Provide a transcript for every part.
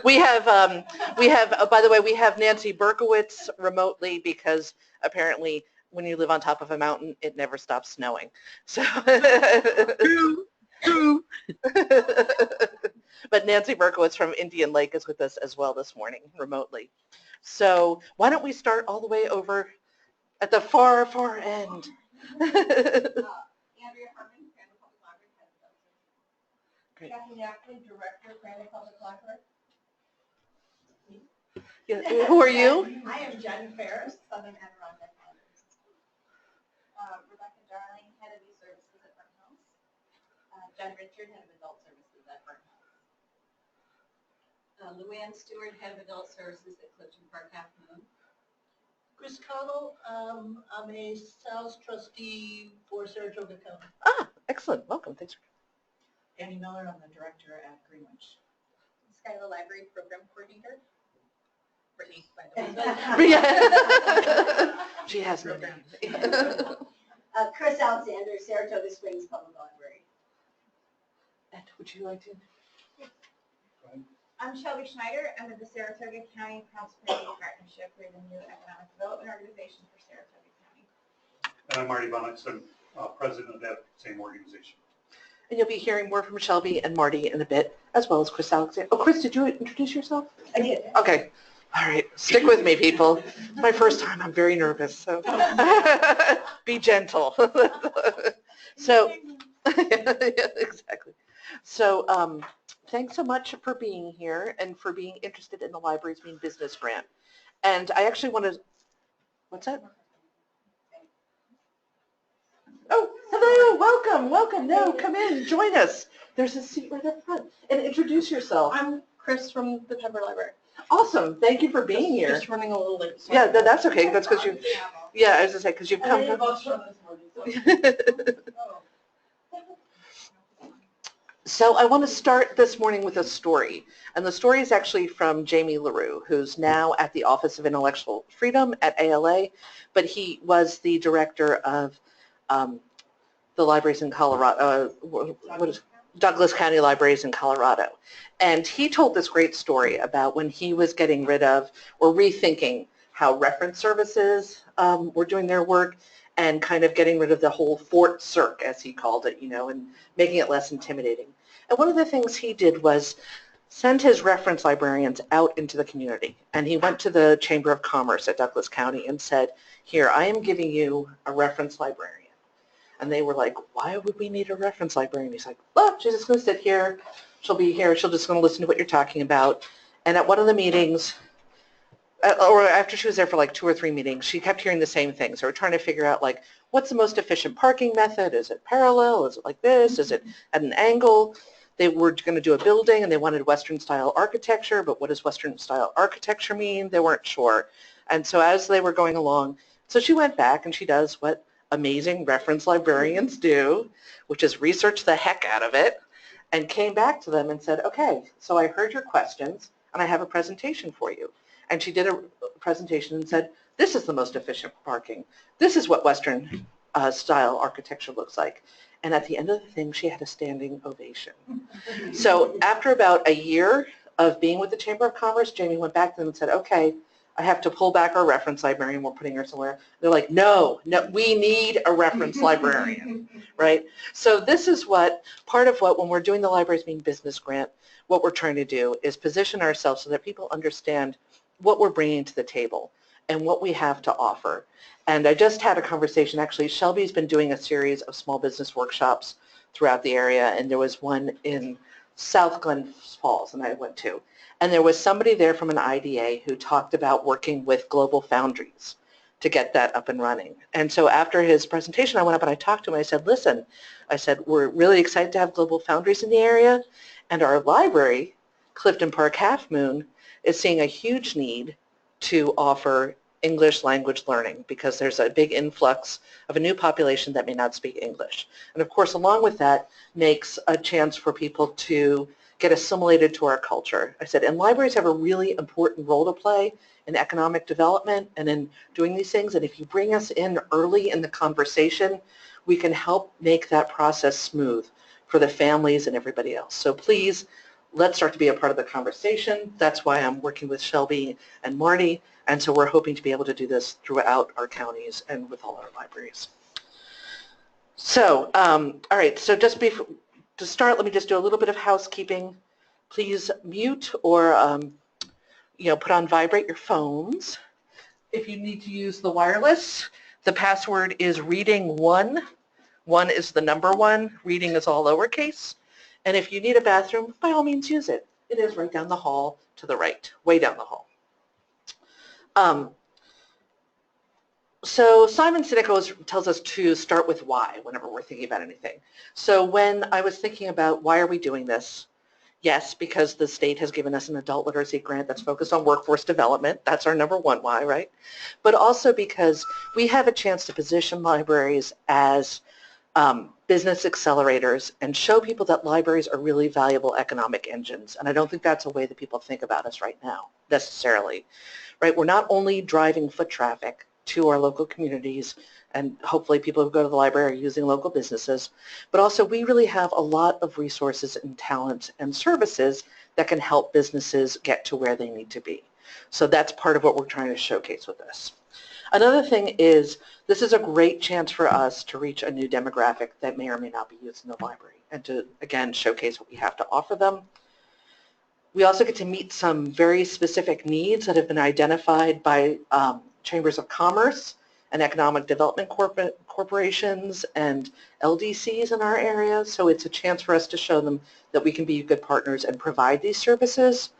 We have, by the way, we have Nancy Berkowitz remotely because apparently when you live on top of a mountain, it never stops snowing. So, true. But Nancy Berkowitz from Indian Lake is with us as well this morning remotely. So why don't we start all the way over at the far, far end. Andrea Harmon, Crandall Public Library, Head of Great. Kathy Ackley, Director, Crandall Public Library. Yeah, who are you? I am Jen Ferris, Southern Adirondack Libraries. Rebecca Darling, Head of E-Services at Burnt Hills. Jen Richard, Head of Adult Services at Burnt Hills. Luann Stewart, Head of Adult Services at Clifton Park Half Moon. Chris Connell, I'm a sales trustee for Saratoga County. Ah, excellent. Welcome. Thanks. Annie Miller, I'm the director at Greenwich. Skylar Library Program Coordinator. Brittany, by the way. Yeah. She has no name. Chris Alexander, Saratoga Springs Public Library. And would you like to? I'm Shelby Schneider. I'm with the Saratoga County Prosperity Partnership. We're the new economic development organization for Saratoga County. And I'm Marty Bonitz. I'm president of that same organization. And you'll be hearing more from Shelby and Marty in a bit, as well as Chris Alexander. Oh, Chris, did you introduce yourself? I did. Okay. All right. Stick with me, people. It's my first time. I'm very nervous. So be gentle. So, yeah, exactly. So, thanks so much for being here and for being interested in the library's Mean Business Grant. And I actually want to, what's that? Oh, hello, welcome. No, come in, join us. There's a seat right up front. And introduce yourself. I'm Chris from the Pember Library. Awesome, thank you for being here. Just running a little late. So yeah, that's okay. That's because you, yeah, I was going to say, because you've come from. So I want to start this morning with a story, and the story is actually from Jamie LaRue, who's now at the Office of Intellectual Freedom at ALA, but he was the director of the libraries in Colorado, Douglas County Libraries in Colorado. And he told this great story about when he was getting rid of or rethinking how reference services were doing their work and kind of getting rid of the whole Fort Circ, as he called it, and making it less intimidating. And one of the things he did was send his reference librarians out into the community. And he went to the Chamber of Commerce at Douglas County and said, here, I am giving you a reference librarian. And they were like, why would we need a reference librarian? He's like, well, she's just going to sit here. She'll be here. She'll just going to listen to what you're talking about. And at one of the meetings, or after she was there for like 2 or 3 meetings, she kept hearing the same thing. So we're trying to figure out, like, what's the most efficient parking method? Is it parallel? Is it like this? Is it at an angle? They were going to do a building, and they wanted Western-style architecture, but what does Western-style architecture mean? They weren't sure. And so as they were going along, so she went back, and she does what amazing reference librarians do, which is research the heck out of it, and came back to them and said, okay, so I heard your questions, and I have a presentation for you. And she did a presentation and said, this is the most efficient parking. This is what Western style architecture looks like. And at the end of the thing, she had a standing ovation. So after about a year of being with the Chamber of Commerce, Jamie went back to them and said, okay, I have to pull back our reference librarian. We're putting her somewhere. They're like, no, we need a reference librarian, right? So this is part of what, when we're doing the Libraries Mean Business Grant, what we're trying to do is position ourselves so that people understand what we're bringing to the table and what we have to offer. And I just had a conversation, actually, Shelby's been doing a series of small business workshops throughout the area, and there was one in South Glens Falls, and I went to. And there was somebody there from an IDA who talked about working with global foundries to get that up and running. And so after his presentation, I went up and I talked to him. I said, listen, I said, we're really excited to have global foundries in the area, and our library, Clifton Park Half Moon, is seeing a huge need to offer English language learning because there's a big influx of a new population that may not speak English. And of course, along with that makes a chance for people to get assimilated to our culture. I said, and libraries have a really important role to play in economic development and in doing these things. And if you bring us in early in the conversation, we can help make that process smooth for the families and everybody else. So please let's start to be a part of the conversation. That's why I'm working with Shelby and Marty, and so we're hoping to be able to do this throughout our counties and with all our libraries. So, all right, so just to start, let me just do a little bit of housekeeping. Please mute or put on vibrate your phones. If you need to use the wireless, the password is reading1. 1 is the number 1. Reading is all lowercase. And if you need a bathroom, by all means use it. It is right down the hall to the right, way down the hall. So Simon Sinek tells us to start with why whenever we're thinking about anything. So when I was thinking about why are we doing this, yes, because the state has given us an adult literacy grant that's focused on workforce development. That's our number 1 why, right? But also because we have a chance to position libraries as business accelerators and show people that libraries are really valuable economic engines. And I don't think that's a way that people think about us right now, necessarily. Right? We're not only driving foot traffic to our local communities, and hopefully people who go to the library are using local businesses, but also we really have a lot of resources and talent and services that can help businesses get to where they need to be. So that's part of what we're trying to showcase with this. Another thing is this is a great chance for us to reach a new demographic that may or may not be using the library and to, again, showcase what we have to offer them. We also get to meet some very specific needs that have been identified by chambers of commerce and economic development corporations and LDCs in our area. So it's a chance for us to show them that we can be good partners and provide these services.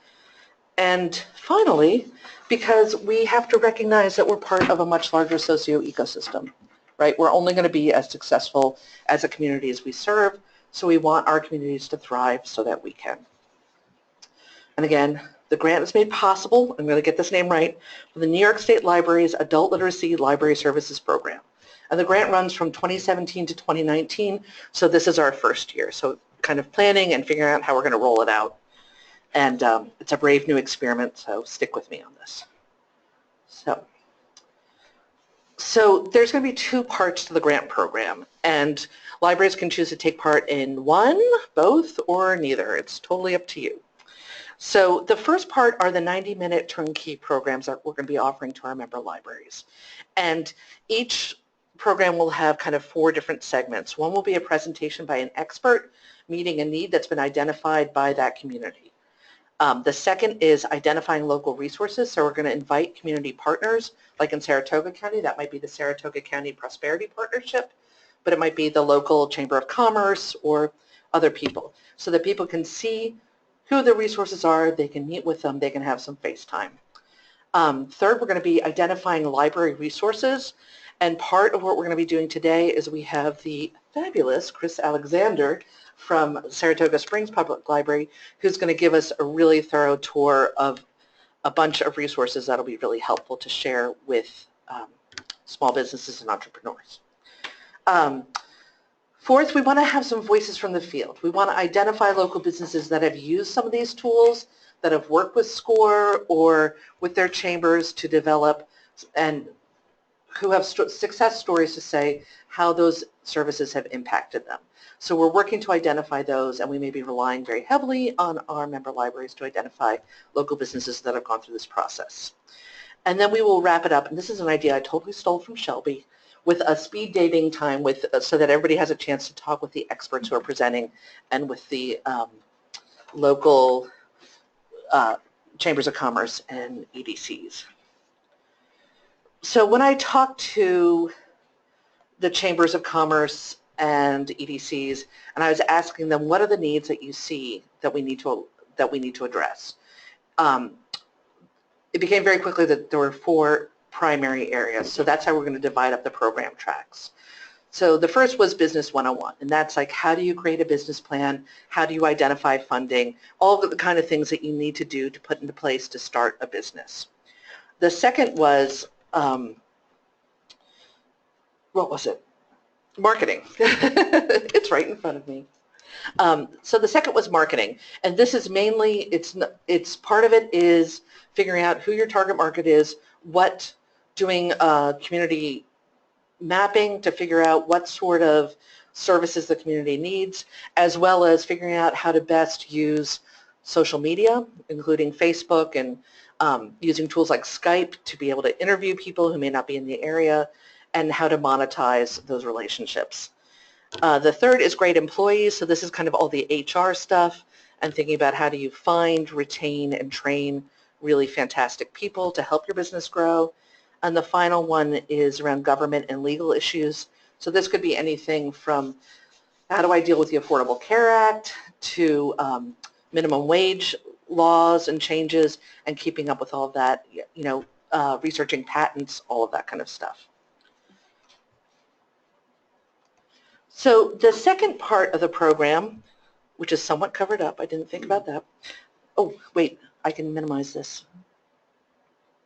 And finally, because we have to recognize that we're part of a much larger socio-ecosystem, right? We're only going to be as successful as a community as we serve, so we want our communities to thrive so that we can. And again, the grant is made possible, I'm going to get this name right, for the New York State Library's Adult Literacy Library Services Program. And the grant runs from 2017 to 2019, so this is our first year. So kind of planning and figuring out how we're going to roll it out. And it's a brave new experiment, so stick with me on this. So there's going to be 2 parts to the grant program, and libraries can choose to take part in one, both, or neither. It's totally up to you. So the first part are the 90-minute turnkey programs that we're going to be offering to our member libraries. And each program will have kind of 4 different segments. One will be a presentation by an expert meeting a need that's been identified by that community. The second is identifying local resources. So we're going to invite community partners, like in Saratoga County, that might be the Saratoga County Prosperity Partnership, but it might be the local Chamber of Commerce or other people, so that people can see who the resources are, they can meet with them, they can have some FaceTime. Third, we're going to be identifying library resources, and part of what we're going to be doing today is we have the fabulous Chris Alexander from Saratoga Springs Public Library, who's going to give us a really thorough tour of a bunch of resources that'll be really helpful to share with small businesses and entrepreneurs. Fourth, we want to have some voices from the field. We want to identify local businesses that have used some of these tools, that have worked with SCORE or with their chambers to develop, and who have success stories to say how those services have impacted them. So we're working to identify those, and we may be relying very heavily on our member libraries to identify local businesses that have gone through this process. And then we will wrap it up, and this is an idea I totally stole from Shelby, with a speed dating time so that everybody has a chance to talk with the experts who are presenting and with the local chambers of commerce and EDCs. So when I talk to the chambers of commerce and EDCs, and I was asking them, what are the needs that you see that we need to address? It became very quickly that there were 4 primary areas, so that's how we're going to divide up the program tracks. So the first was Business 101, and that's like, how do you create a business plan? How do you identify funding? All of the kind of things that you need to do to put into place to start a business. The second was, what was it? Marketing. It's right in front of me. So the second was marketing, and this is mainly, it's part of it is figuring out who your target market is, doing community mapping to figure out what sort of services the community needs, as well as figuring out how to best use social media, including Facebook and using tools like Skype to be able to interview people who may not be in the area, and how to monetize those relationships. The third is great employees. So this is kind of all the HR stuff and thinking about how do you find, retain, and train really fantastic people to help your business grow. And the final one is around government and legal issues. So this could be anything from how do I deal with the Affordable Care Act to minimum wage laws and changes and keeping up with all of that, researching patents, all of that kind of stuff. So the second part of the program, which is somewhat covered up, I didn't think about that. Oh, wait, I can minimize this.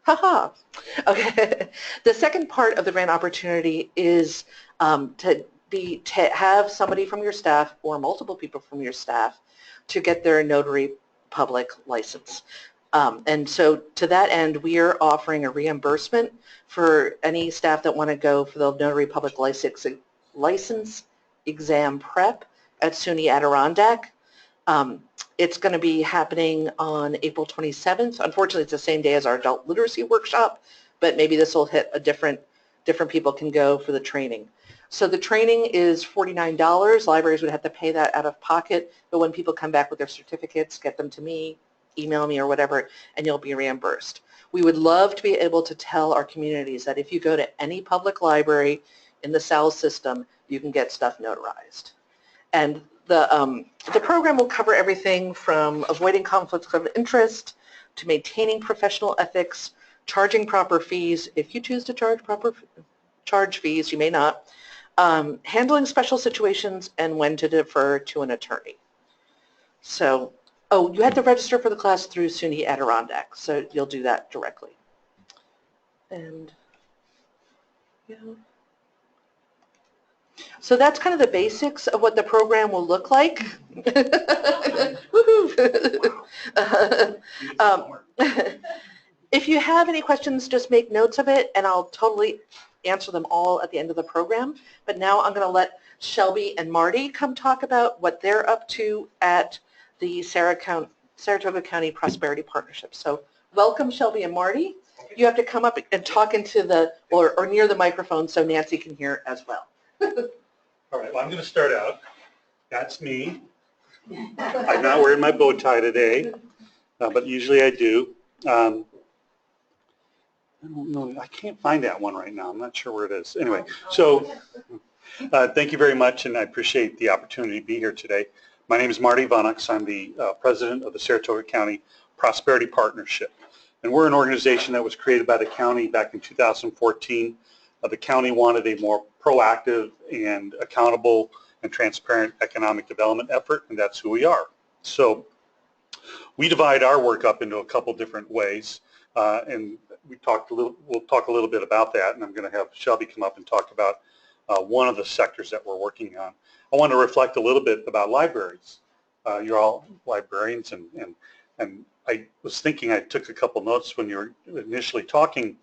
Haha. Okay. The second part of the grant opportunity is to have somebody from your staff or multiple people from your staff to get their notary public license. And so to that end, we are offering a reimbursement for any staff that want to go for the notary public license exam prep at SUNY Adirondack. It's going to be happening on April 27th. Unfortunately, it's the same day as our adult literacy workshop, but maybe this will hit a different people can go for the training. So the training is $49. Libraries would have to pay that out of pocket, but when people come back with their certificates, get them to me, email me or whatever, and you'll be reimbursed. We would love to be able to tell our communities that if you go to any public library in the South system, you can get stuff notarized. And the program will cover everything from avoiding conflicts of interest to maintaining professional ethics, charging proper fees. If you choose to charge fees, you may not. Handling special situations and when to defer to an attorney. So, oh, you had to register for the class through SUNY Adirondack, so you'll do that directly. And, yeah. So that's kind of the basics of what the program will look like. If you have any questions, just make notes of it, and I'll totally answer them all at the end of the program. But now I'm going to let Shelby and Marty come talk about what they're up to at the Saratoga County Prosperity Partnership. So welcome, Shelby and Marty. You have to come up and talk into the, or near the microphone so Nancy can hear as well. All right, well, I'm going to start out. That's me. I'm not wearing my bow tie today, but usually I do. I don't know. I can't find that one right now. I'm not sure where it is. Anyway, so thank you very much, and I appreciate the opportunity to be here today. My name is Marty Vonnox. I'm the president of the Saratoga County Prosperity Partnership, and we're an organization that was created by the county back in 2014. The county wanted a more proactive and accountable and transparent economic development effort, and that's who we are. So we divide our work up into a couple different ways, and we'll talk a little bit about that, and I'm going to have Shelby come up and talk about one of the sectors that we're working on. I want to reflect a little bit about libraries. You're all librarians, and I was thinking, I took a couple notes when you were initially talking.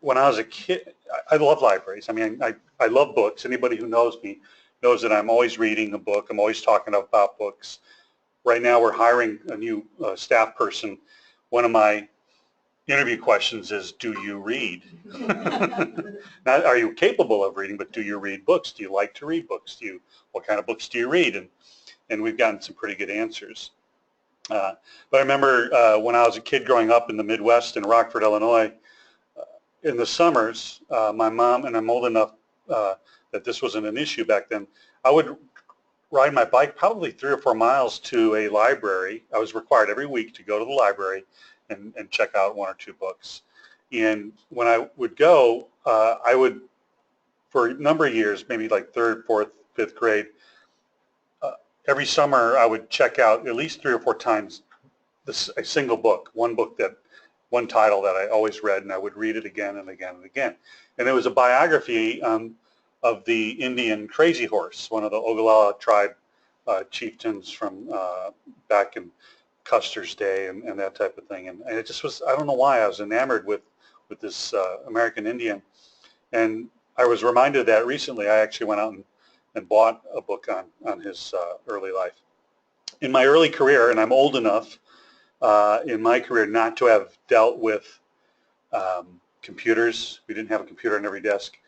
When I was a kid, I love libraries. I mean, I love books. Anybody who knows me knows that I'm always reading a book. I'm always talking about books. Right now we're hiring a new staff person. One of my interview questions is, do you read? Not are you capable of reading, but do you read books? Do you like to read books? What kind of books do you read? And we've gotten some pretty good answers. But I remember when I was a kid growing up in the Midwest in Rockford, Illinois, in the summers, my mom, and I'm old enough that this wasn't an issue back then, I would ride my bike probably 3 or 4 miles to a library. I was required every week to go to the library and check out 1 or 2 books. And when I would go, I would, for a number of years, maybe like 3rd, 4th, 5th grade, every summer I would check out at least 3 or 4 times a single book, one title that I always read, and I would read it again and again and again. And it was a biography of the Indian Crazy Horse, one of the Ogallala tribe chieftains from back in Custer's day and that type of thing. And it just was, I don't know why, I was enamored with this American Indian. And I was reminded of that recently. I actually went out and bought a book on his early life. in my early career, and I'm old enough in my career not to have dealt with computers. We didn't have a computer on every desk.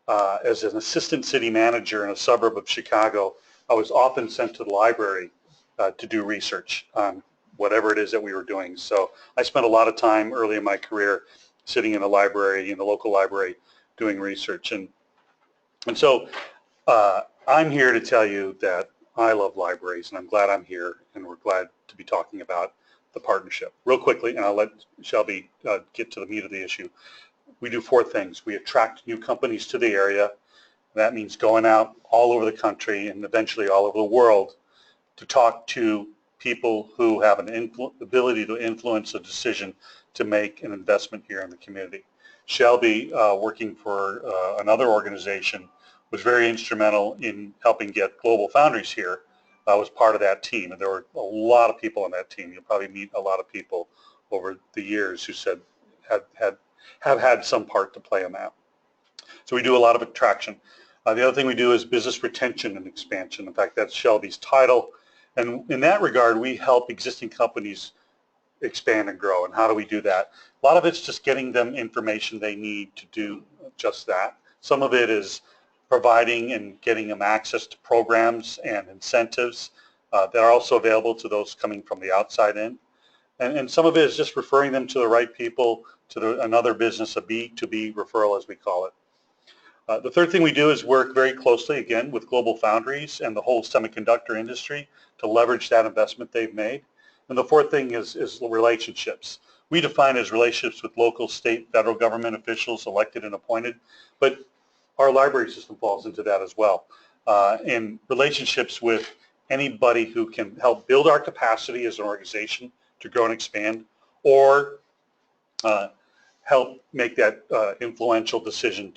As an assistant city manager in a suburb of Chicago, I was often sent to the library to do research on whatever it is that we were doing. So I spent a lot of time early in my career sitting in the library, in the local library, doing research. And so I'm here to tell you that I love libraries, and I'm glad I'm here, and we're glad to be talking about the partnership. Real quickly, and I'll let Shelby get to the meat of the issue. We do 4 things. We attract new companies to the area. That means going out all over the country and eventually all over the world to talk to people who have an ability to influence a decision to make an investment here in the community. Shelby, working for another organization, was very instrumental in helping get Global Foundries here. I was part of that team, and there were a lot of people on that team. You'll probably meet a lot of people over the years who said have had some part to play in that. So we do a lot of attraction. The other thing we do is business retention and expansion. In fact, that's Shelby's title. And in that regard, we help existing companies expand and grow. And how do we do that? A lot of it's just getting them information they need to do just that. Some of it is providing and getting them access to programs and incentives that are also available to those coming from the outside in. And some of it is just referring them to the right people, to another business, a B2B referral as we call it. The third thing we do is work very closely, again, with Global Foundries and the whole semiconductor industry to leverage that investment they've made. And the fourth thing is relationships. We define as relationships with local, state, federal government officials elected and appointed, but our library system falls into that as well. And relationships with anybody who can help build our capacity as an organization to grow and expand, or help make that influential decision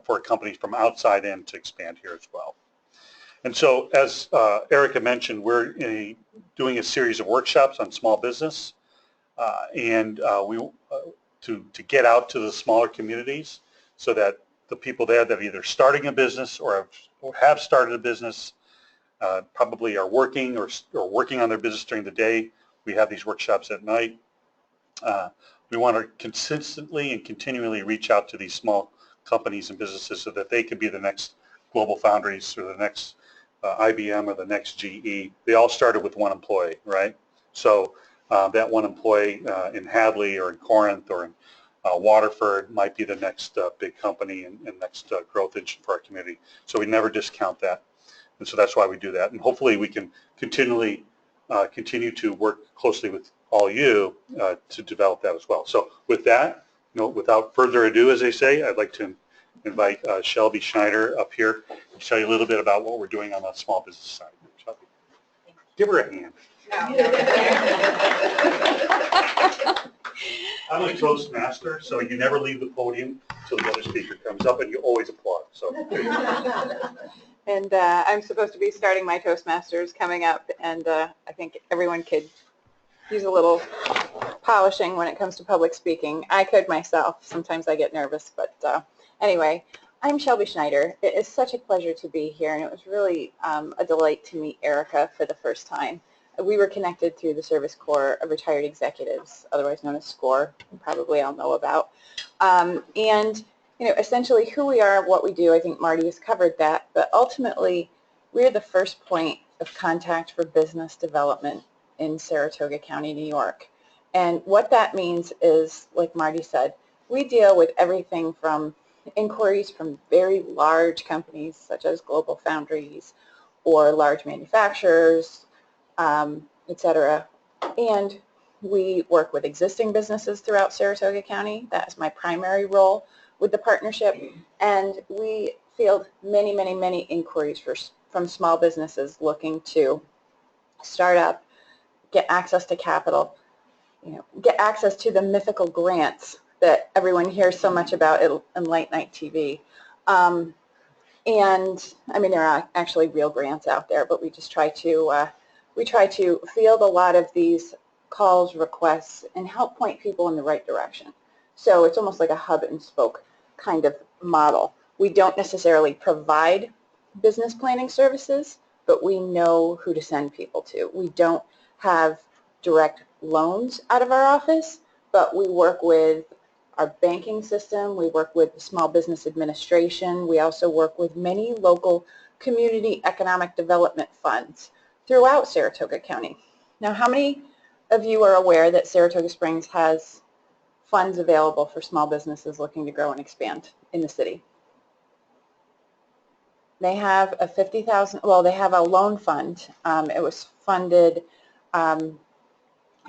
for a company from outside in to expand here as well. And so, as Erica mentioned, we're doing a series of workshops on small business, and to get out to the smaller communities so that the people there that are either starting a business or have started a business, probably are working or working on their business during the day. We have these workshops at night. We want to consistently and continually reach out to these small companies and businesses so that they can be the next Global Foundries or the next IBM or the next GE. They all started with one employee, right? So that one employee in Hadley or in Corinth or in Waterford might be the next big company and next growth engine for our community. So we never discount that. And so that's why we do that. And hopefully we can continue to work closely with all you to develop that as well. So with that, without further ado, as they say, I'd like to invite Shelby Schneider up here to tell you a little bit about what we're doing on the small business side. Shelby, give her a hand. I'm a Toastmaster, so you never leave the podium until the other speaker comes up, and you always applaud. So there you go. And I'm supposed to be starting my Toastmasters coming up, and I think everyone could use a little polishing when it comes to public speaking. I could myself. Sometimes I get nervous, but anyway, I'm Shelby Schneider. It is such a pleasure to be here, and it was really a delight to meet Erica for the first time. We were connected through the Service Corps of Retired Executives, otherwise known as SCORE, you probably all know about. And essentially who we are, what we do, I think Marty has covered that, but ultimately we're the first point of contact for business development in Saratoga County, New York. And what that means is, like Marty said, we deal with everything from inquiries from very large companies such as Global Foundries or large manufacturers, etc. And we work with existing businesses throughout Saratoga County. That is my primary role with the partnership. And we field many, many, many inquiries from small businesses looking to start up, get access to capital, get access to the mythical grants that everyone hears so much about in late night TV. And I mean, there are actually real grants out there, but we just try to field a lot of these calls, requests, and help point people in the right direction. So it's almost like a hub and spoke kind of model. We don't necessarily provide business planning services, but we know who to send people to. We don't have direct loans out of our office, but we work with our banking system, we work with the Small Business Administration, we also work with many local community economic development funds throughout Saratoga County. Now, how many of you are aware that Saratoga Springs has funds available for small businesses looking to grow and expand in the city? They have a $50,000, well, they have a loan fund. It was funded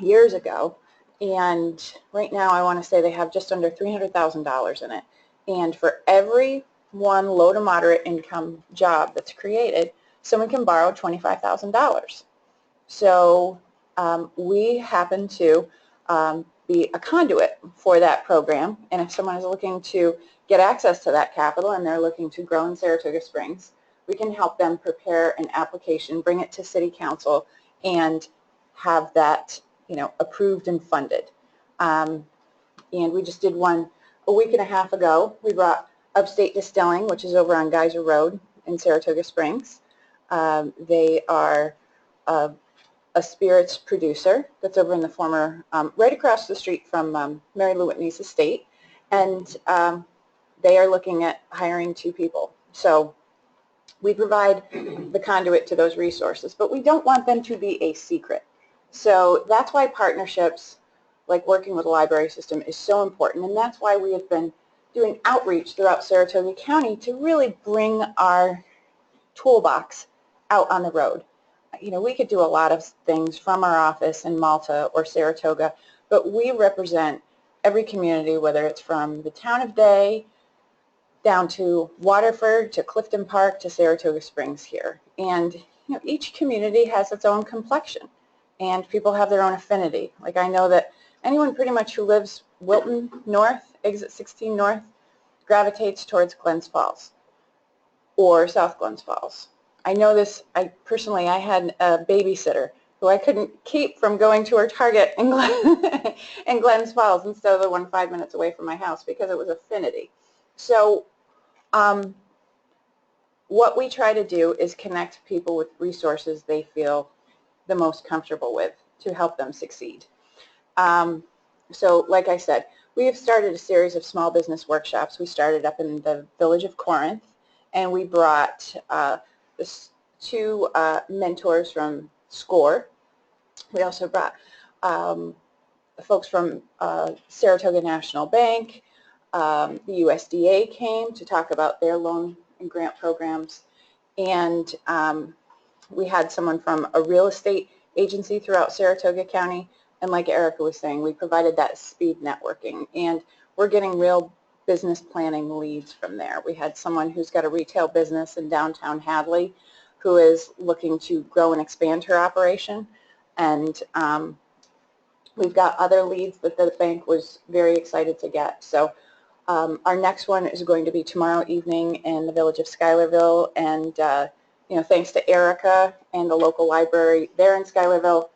years ago, and right now I want to say they have just under $300,000 in it. And for every one low to moderate income job that's created, someone can borrow $25,000. So we happen to be a conduit for that program, and if someone is looking to get access to that capital and they're looking to grow in Saratoga Springs, we can help them prepare an application, bring it to City Council, and have that, you know, approved and funded. And we just did one a week and a half ago. We brought Upstate Distilling, which is over on Geyser Road in Saratoga Springs. They are a spirits producer that's over in the former, right across the street from Mary Lou Whitney's estate, and they are looking at hiring 2 people. So we provide the conduit to those resources, but we don't want them to be a secret. So that's why partnerships, like working with the library system, is so important, and that's why we have been doing outreach throughout Saratoga County to really bring our toolbox out on the road. You know, we could do a lot of things from our office in Malta or Saratoga, but we represent every community, whether it's from the town of Day down to Waterford to Clifton Park to Saratoga Springs here. And you know, each community has its own complexion, and people have their own affinity. Like, I know that anyone pretty much who lives Wilton North, exit 16 North, gravitates towards Glens Falls or South Glens Falls. I know this, I had a babysitter who I couldn't keep from going to her Target in Glens Falls instead of the one 5 minutes away from my house because it was affinity. So what we try to do is connect people with resources they feel the most comfortable with to help them succeed. So like I said, we have started a series of small business workshops. We started up in the village of Corinth, and we brought 2 mentors from SCORE. We also brought folks from Saratoga National Bank. The USDA came to talk about their loan and grant programs, and we had someone from a real estate agency throughout Saratoga County, and like Erica was saying, we provided that speed networking, and we're getting real business planning leads from there. We had someone who's got a retail business in downtown Hadley who is looking to grow and expand her operation, and we've got other leads that the bank was very excited to get. So our next one is going to be tomorrow evening in the village of Schuylerville, and you know, thanks to Erica and the local library there in Schuylerville,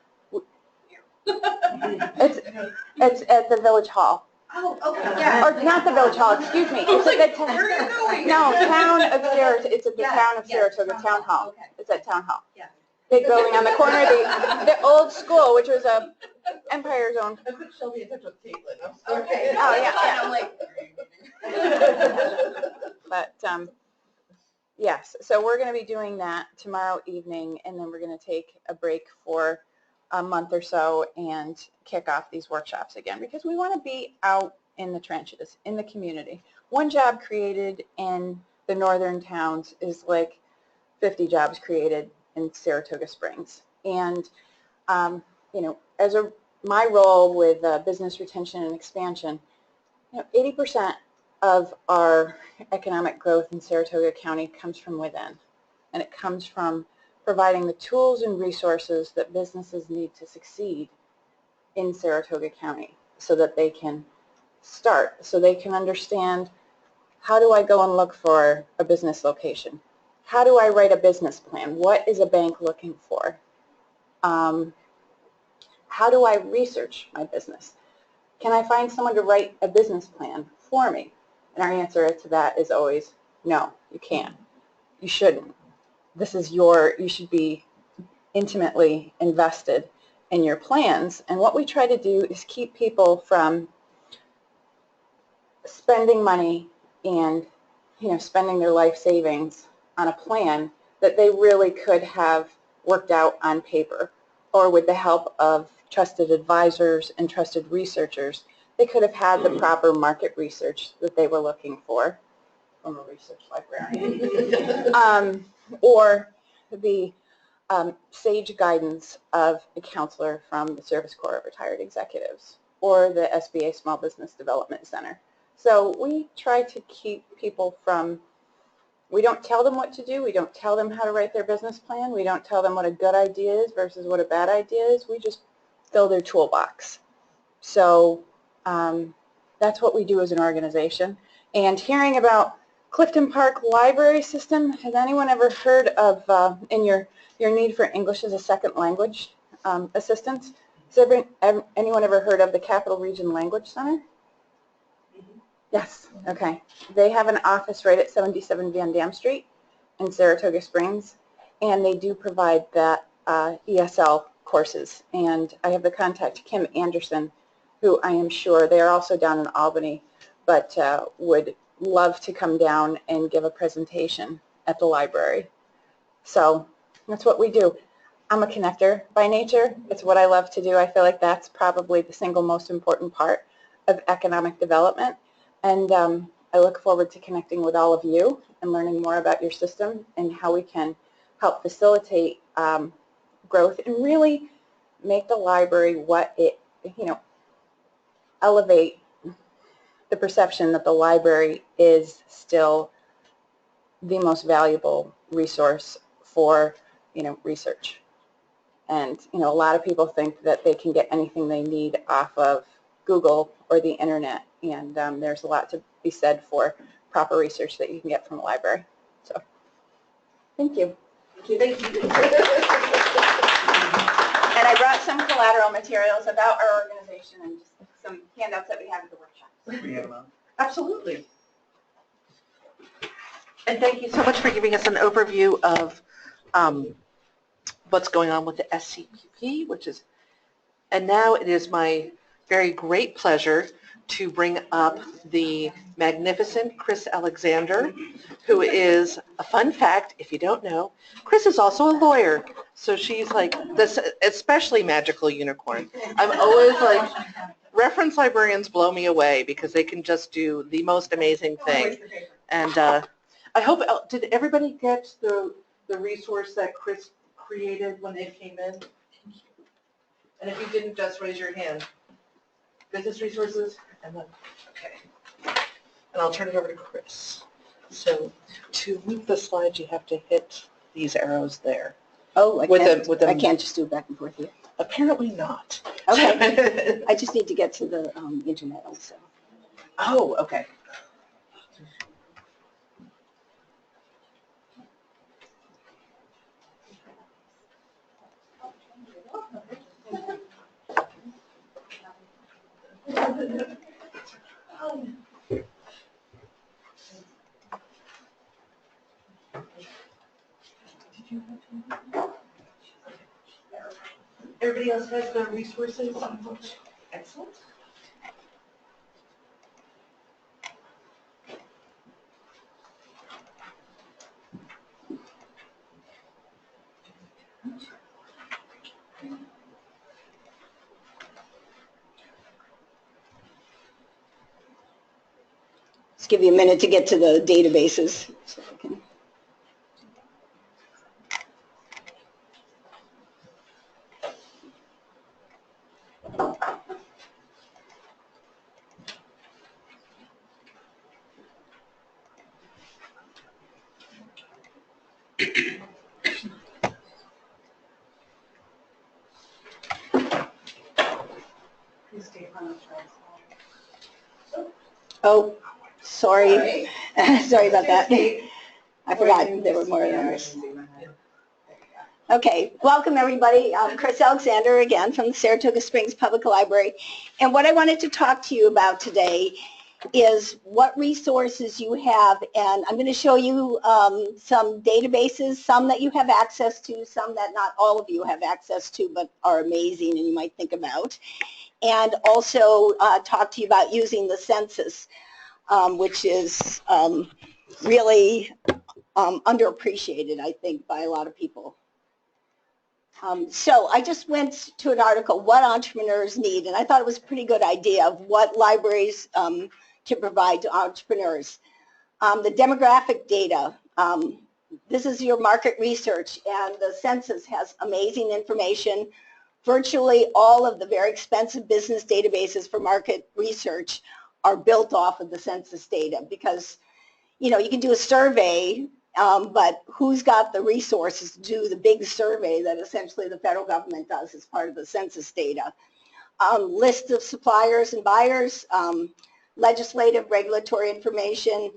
it's at the village hall. Oh, okay, yeah. Or not the village hall, excuse me. It's at the Where are you going? no, town of Saratoga. It's at the Yes, town of yes, Saratoga town town hall, hall. okay. It's at town hall. Yeah. Big building on the corner of the old school, which was a Empire Zone. I put Shelby in touch with Caitlin. I'm sorry. Okay. Oh, yeah, yeah. I'm like, But yes, so we're going to be doing that tomorrow evening, and then we're going to take a break for a month or so and kick off these workshops again, because we want to be out in the trenches, in the community. One job created in the northern towns is like 50 jobs created in Saratoga Springs. And you know, as my role with business retention and expansion, you know, 80% of our economic growth in Saratoga County comes from within, and it comes from providing the tools and resources that businesses need to succeed in Saratoga County so that they can start, so they can understand, how do I go and look for a business location? How do I write a business plan? What is a bank looking for? How do I research my business? Can I find someone to write a business plan for me? And our answer to that is always, no, you can't. You shouldn't. you should be intimately invested in your plans. And what we try to do is keep people from spending money and, spending their life savings on a plan that they really could have worked out on paper, or with the help of trusted advisors and trusted researchers, they could have had the proper market research that they were looking for from a research librarian, or the sage guidance of a counselor from the Service Corps of Retired Executives, or the SBA Small Business Development Center. So we try to keep people from, we don't tell them what to do, we don't tell them how to write their business plan, we don't tell them what a good idea is versus what a bad idea is, we just fill their toolbox. So that's what we do as an organization. And hearing about Clifton Park Library System, has anyone ever heard of, in your need for English as a second language assistance, has anyone ever heard of the Capital Region Language Center? Yes, okay. They have an office right at 77 Van Dam Street in Saratoga Springs, and they do provide that ESL courses. And I have the contact Kim Anderson, who I am sure, they are also down in Albany, but would love to come down and give a presentation at the library. So that's what we do. I'm a connector by nature. It's what I love to do. I feel like that's probably the single most important part of economic development. And I look forward to connecting with all of you and learning more about your system and how we can help facilitate growth and really make the library what it, elevate the perception that the library is still the most valuable resource for, research. And, a lot of people think that they can get anything they need off of Google or the internet, and there's a lot to be said for proper research that you can get from a library. So, thank you. Thank you. And I brought some collateral materials about our organization and just some handouts that we have at the workshop. Absolutely. And thank you so much for giving us an overview of what's going on with the SCPP, and now it is my very great pleasure to bring up the magnificent Chris Alexander, who is, a fun fact, if you don't know, Chris is also a lawyer. So she's like this especially magical unicorn. I'm always like, reference librarians blow me away because they can just do the most amazing thing. And I hope, did everybody get the resource that Chris created when they came in? And if you didn't, just raise your hand. Business resources, and then, okay. And I'll turn it over to Chris. So to move the slides, you have to hit these arrows there. Oh, I With can't, I can't just do it back and forth here. Apparently not. Okay. I just need to get to the internet also. Oh, okay. Everybody else has the resources? Excellent. Just give you a minute to get to the databases. So I can... Oh, sorry. Sorry about that. I forgot there were more numbers. Okay, welcome everybody. I'm Chris Alexander again from the Saratoga Springs Public Library. And what I wanted to talk to you about today is what resources you have, and I'm going to show you some databases, some that you have access to, some that not all of you have access to but are amazing and you might think about, and also talk to you about using the census, which is really underappreciated, I think, by a lot of people. So I just went to an article, What Entrepreneurs Need, and I thought it was a pretty good idea of what libraries can provide to entrepreneurs. The demographic data, this is your market research, and the census has amazing information. Virtually all of the very expensive business databases for market research are built off of the census data because, you know, you can do a survey, but who's got the resources to do the big survey that essentially the federal government does as part of the census data? List of suppliers and buyers, legislative, regulatory information,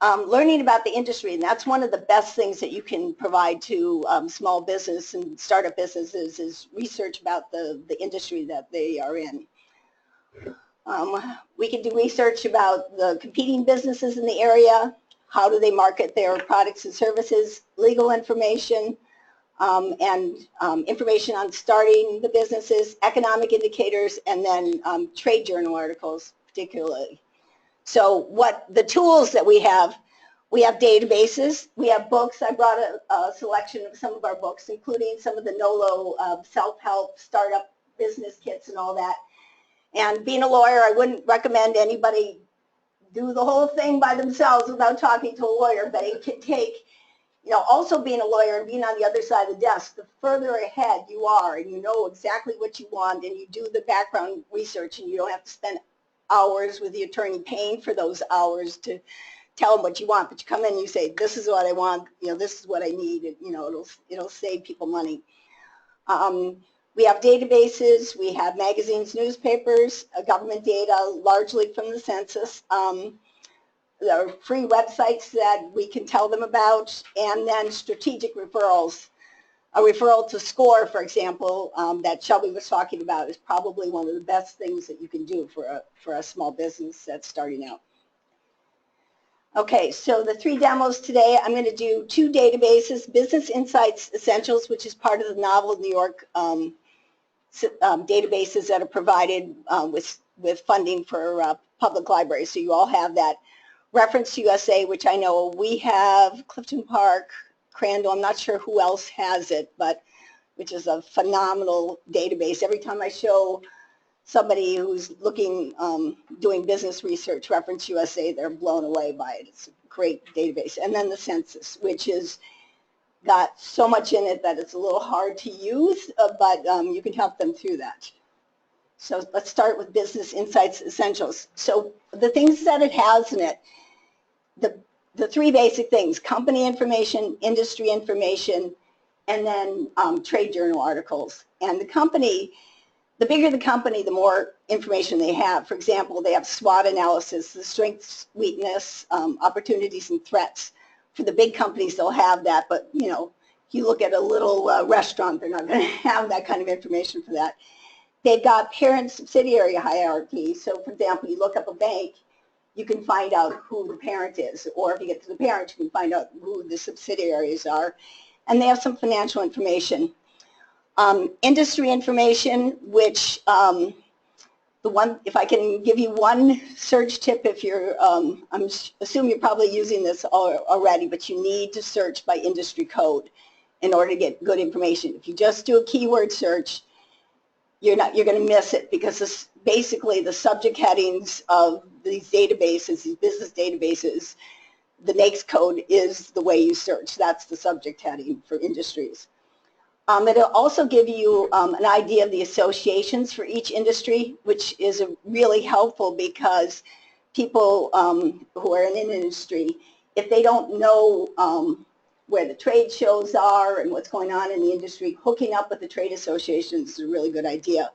learning about the industry, and that's one of the best things that you can provide to small business and startup businesses is research about the industry that they are in. We can do research about the competing businesses in the area, how do they market their products and services, legal information, and information on starting the businesses, economic indicators, and then trade journal articles particularly. So what the tools that we have databases, we have books. I brought a selection of some of our books, including some of the NOLO self-help startup business kits and all that. And being a lawyer, I wouldn't recommend anybody do the whole thing by themselves without talking to a lawyer, but it can take, you know, also being a lawyer and being on the other side of the desk, the further ahead you are and you know exactly what you want and you do the background research and you don't have to spend hours with the attorney paying for those hours to tell them what you want, but you come in and you say, this is what I want, you know, this is what I need, and, you know, it'll save people money. We have databases, we have magazines, newspapers, government data, largely from the census. There are free websites that we can tell them about, and then strategic referrals. A referral to SCORE, for example, that Shelby was talking about is probably one of the best things that you can do for a small business that's starting out. Okay, so the 3 demos today, I'm going to do 2 databases, Business Insights Essentials, which is part of the Novel New York databases that are provided with funding for public libraries. So you all have that. Reference USA, which I know we have, Clifton Park, Crandall, I'm not sure who else has it, but which is a phenomenal database. Every time I show somebody who's looking, doing business research, Reference USA, they're blown away by it. It's a great database. And then the census, which is got so much in it that it's a little hard to use, but you can help them through that. So let's start with Business Insights Essentials. So the things that it has in it, the 3 basic things, company information, industry information, and then trade journal articles. And the company, the bigger the company, the more information they have. For example, they have SWOT analysis, the strengths, weakness, opportunities, and threats. For the big companies, they'll have that, but, you know, if you look at a little restaurant, they're not going to have that kind of information for that. They've got parent-subsidiary hierarchy. So, for example, you look up a bank, you can find out who the parent is, or if you get to the parent, you can find out who the subsidiaries are. And they have some financial information. Industry information, which if I can give you one search tip, if you're, I'm assuming you're probably using this already, but you need to search by industry code in order to get good information. If you just do a keyword search, you're going to miss it, because this, basically the subject headings of these databases, these business databases, the NAICS code is the way you search. That's the subject heading for industries. It'll also give you an idea of the associations for each industry, which is really helpful, because people who are in an industry, if they don't know where the trade shows are and what's going on in the industry, hooking up with the trade associations is a really good idea.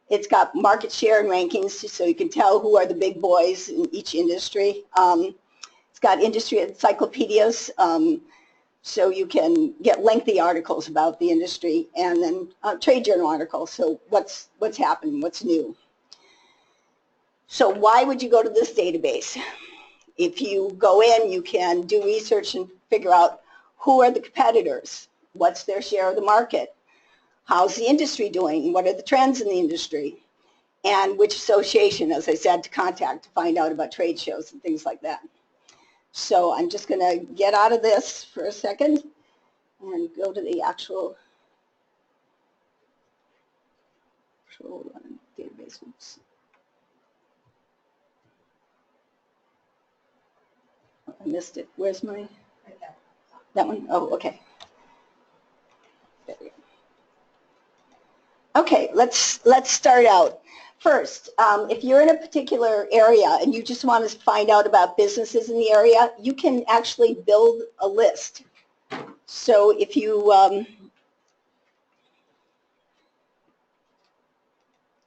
It's got market share and rankings, so you can tell who are the big boys in each industry. It's got industry encyclopedias, so you can get lengthy articles about the industry, and then trade journal articles, so what's happening, what's new. So why would you go to this database? If you go in, you can do research and figure out who are the competitors, what's their share of the market, how's the industry doing, what are the trends in the industry, and which association, as I said, to contact to find out about trade shows and things like that. So I'm just going to get out of this for a second and go to the actual database. Oops. I missed it. Where's my, that one? Oh, okay. There we go. Okay, let's start out. First, if you're in a particular area and you just want to find out about businesses in the area, you can actually build a list. So if you,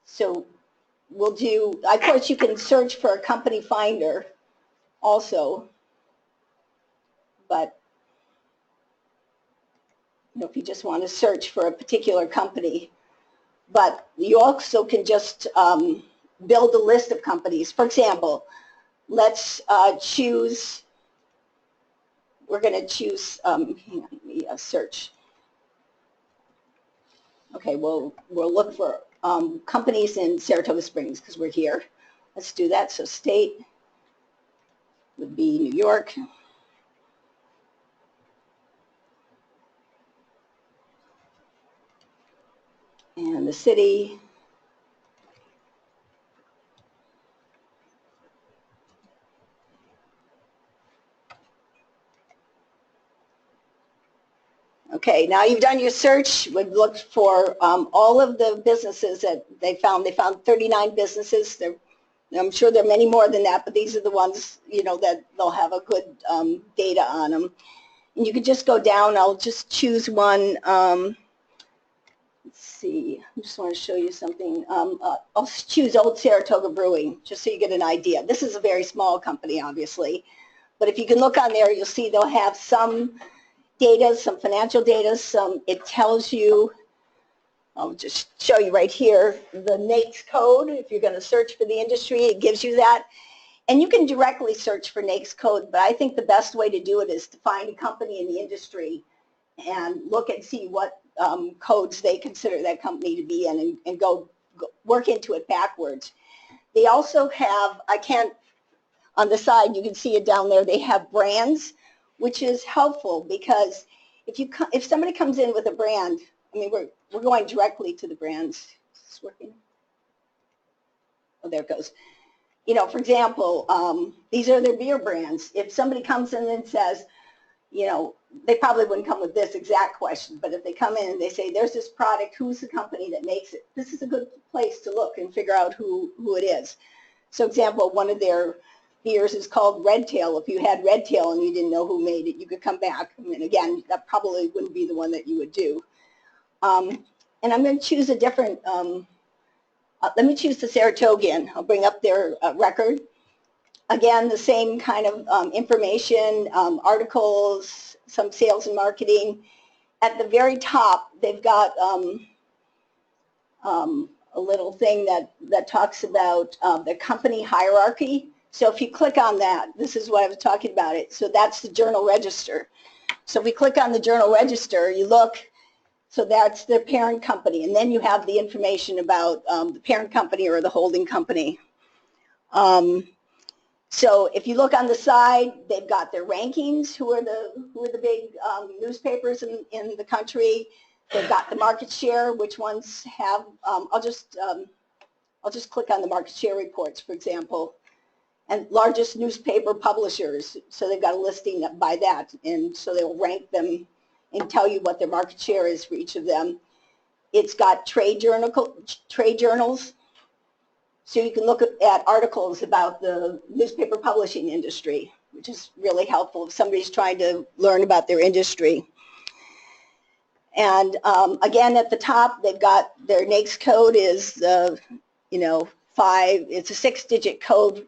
so we'll do, of course you can search for a company finder also, but you know, if you just want to search for a particular company, but you also can just build a list of companies. For example, let's choose, we're going to choose, hang on, let me search. Okay, we'll look for companies in Saratoga Springs because we're here. Let's do that. So state would be New York. And the city, okay, now you've done your search. We've looked for all of the businesses that they found. They found 39 businesses. I'm sure there are many more than that, but these are the ones, you know, that they'll have a good data on them. And you can just go down. I'll just choose one. Let's see. I just want to show you something. I'll choose Old Saratoga Brewing, just so you get an idea. This is a very small company, obviously. But if you can look on there, you'll see they'll have some data, some financial data, it tells you, I'll just show you right here, the NAICS code. If you're going to search for the industry, it gives you that. And you can directly search for NAICS code, but I think the best way to do it is to find a company in the industry and look and see what codes they consider that company to be in, and go work into it backwards. They also have, on the side, you can see it down there, they have brands, which is helpful because if somebody comes in with a brand, I mean, we're going directly to the brands. Is this working? Oh, there it goes. You know, for example, these are their beer brands. If somebody comes in and says, you know, they probably wouldn't come with this exact question, but if they come in and they say, there's this product, who's the company that makes it? This is a good place to look and figure out who it is. So, example, one of their beers is called Red Tail. If you had Red Tail and you didn't know who made it, you could come back. I mean, again, that probably wouldn't be the one that you would do. And I'm going to choose a different, let me choose the Saratogan. I'll bring up their record. Again, the same kind of information, articles, some sales and marketing. At the very top, they've got a little thing that talks about the company hierarchy. So if you click on that, this is what I was talking about it. So that's the journal register. So if we click on the journal register, you look, so that's the parent company. And then you have the information about the parent company or the holding company. So if you look on the side, they've got their rankings, who are the big newspapers in the country. They've got the market share, which ones have, I'll just click on the market share reports, for example. And largest newspaper publishers, so they've got a listing by that, and so they'll rank them and tell you what their market share is for each of them. It's got trade journals, so you can look at articles about the newspaper publishing industry, which is really helpful if somebody's trying to learn about their industry. And again, at the top, they've got their NAICS code is, you know, it's a 6-digit code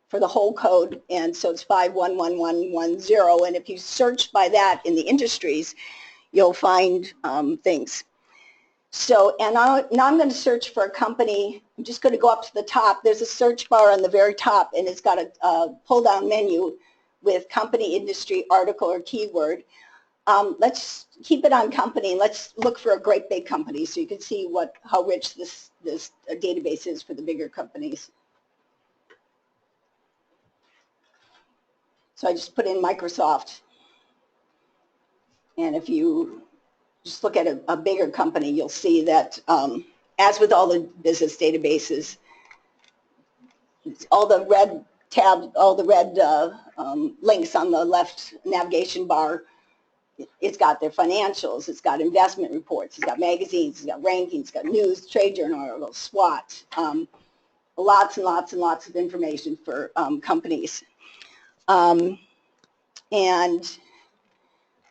for the whole code, and so it's 511110, and if you search by that in the industries, you'll find things. So, and now I'm going to search for a company. I'm just going to go up to the top. There's a search bar on the very top, and it's got a pull-down menu with company, industry, article, or keyword. Let's keep it on company, and let's look for a great big company so you can see how rich this database is for the bigger companies. So I just put in Microsoft. And if you just look at a bigger company, you'll see that, as with all the business databases, all the red tab, all the red links on the left navigation bar, it's got their financials, it's got investment reports, it's got magazines, it's got rankings, it's got news, trade journal articles, SWOT, lots and lots and lots of information for companies. And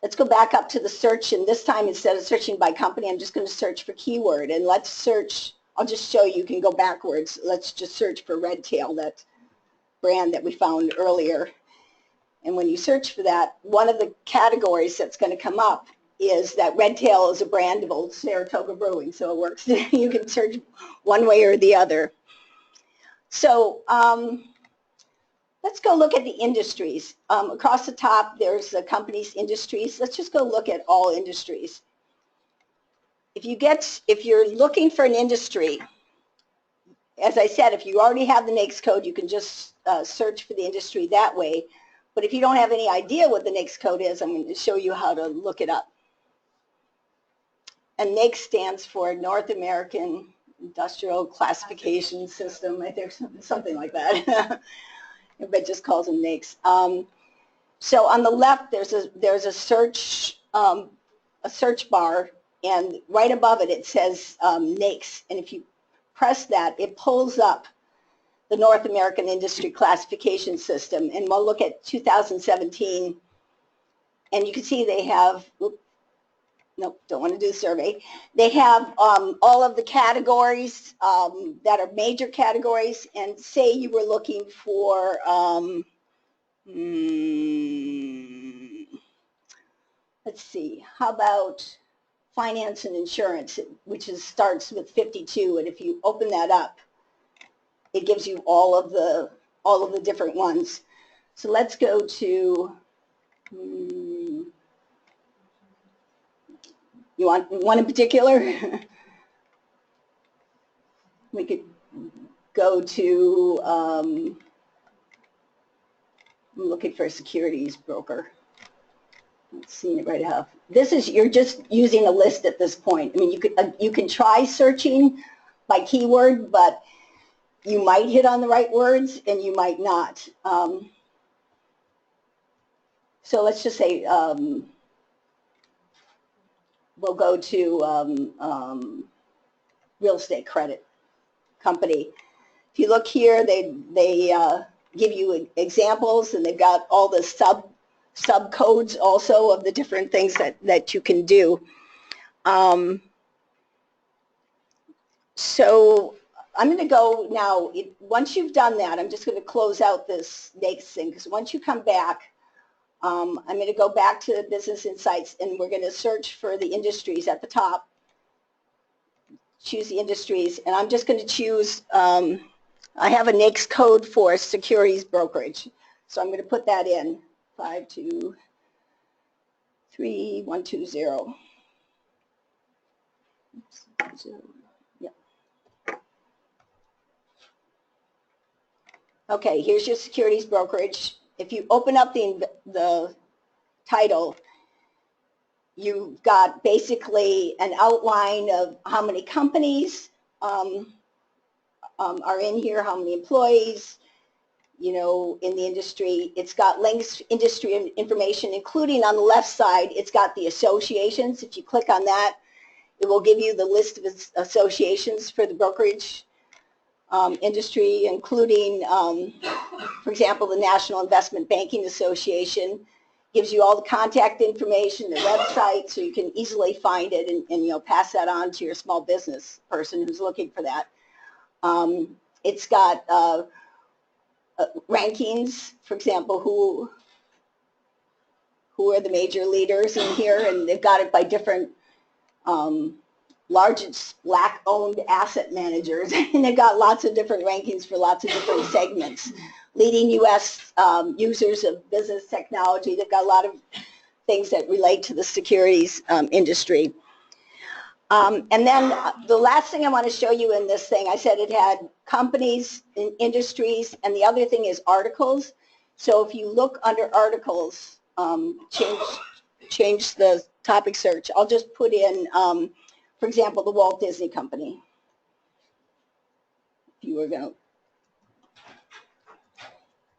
let's go back up to the search, and this time instead of searching by company, I'm just going to search for keyword, and let's search, I'll just show you can go backwards. Let's just search for Redtail, that brand that we found earlier. And when you search for that, one of the categories that's going to come up is that Redtail is a brand of Old Saratoga Brewing, so it works. You can search one way or the other. So let's go look at the industries. Across the top, there's the company's industries. Let's just go look at all industries. If you're looking for an industry, as I said, if you already have the NAICS code, you can just search for the industry that way. But if you don't have any idea what the NAICS code is, I'm going to show you how to look it up. And NAICS stands for North American Industrial Classification System. I think something like that. Everybody just calls them NAICS. So on the left, there's a search bar, and right above it, it says NAICS. And if you press that, it pulls up the North American Industry Classification System. And we'll look at 2017, and you can see they have, nope, don't want to do the survey. They have all of the categories that are major categories, and say you were looking for, let's see, how about finance and insurance, which starts with 52, and if you open that up, it gives you all of the different ones. So let's go to, you want one in particular? We could go to, I'm looking for a securities broker. I've seen it right off. This is, you're just using a list at this point. I mean, you can try searching by keyword, but you might hit on the right words and you might not. So let's just say we'll go to real estate credit company. If you look here, they give you examples, and they've got all the subcodes also of the different things that you can do. So I'm going to go now, once you've done that, I'm just going to close out this NAICS thing, because once you come back, I'm going to go back to Business Insights, and we're going to search for the industries at the top. Choose the industries, and I'm just going to choose, I have a NAICS code for securities brokerage, so I'm going to put that in, 523120. Yeah. Okay, here's your securities brokerage. If you open up the title, you've got basically an outline of how many companies are in here, how many employees, you know, in the industry. It's got links, industry information, including on the left side, it's got the associations. If you click on that, it will give you the list of associations for the brokerage industry, including, for example, the National Investment Banking Association. Gives you all the contact information, the website, so you can easily find it and you know, pass that on to your small business person who's looking for that. It's got rankings, for example, who are the major leaders in here, and they've got it by different largest black-owned asset managers, and they've got lots of different rankings for lots of different segments. Leading U.S. Users of business technology. They've got a lot of things that relate to the securities industry. And then the last thing I want to show you in this thing, I said it had companies, industries, and the other thing is articles. So if you look under articles, change the topic search. I'll just put in, for example, the Walt Disney Company. If you were going to.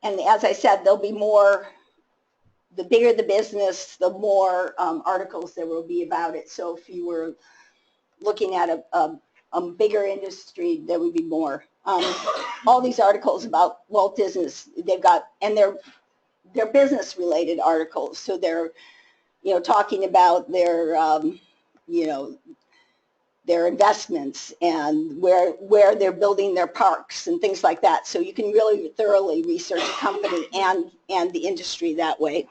And as I said, there'll be more, the bigger the business, the more articles there will be about it. So if you were looking at a bigger industry, there would be more. All these articles about Walt Disney, they've got, and they're business related articles. So they're, talking about their, their investments and where they're building their parks and things like that. So you can really thoroughly research a company and the industry that way.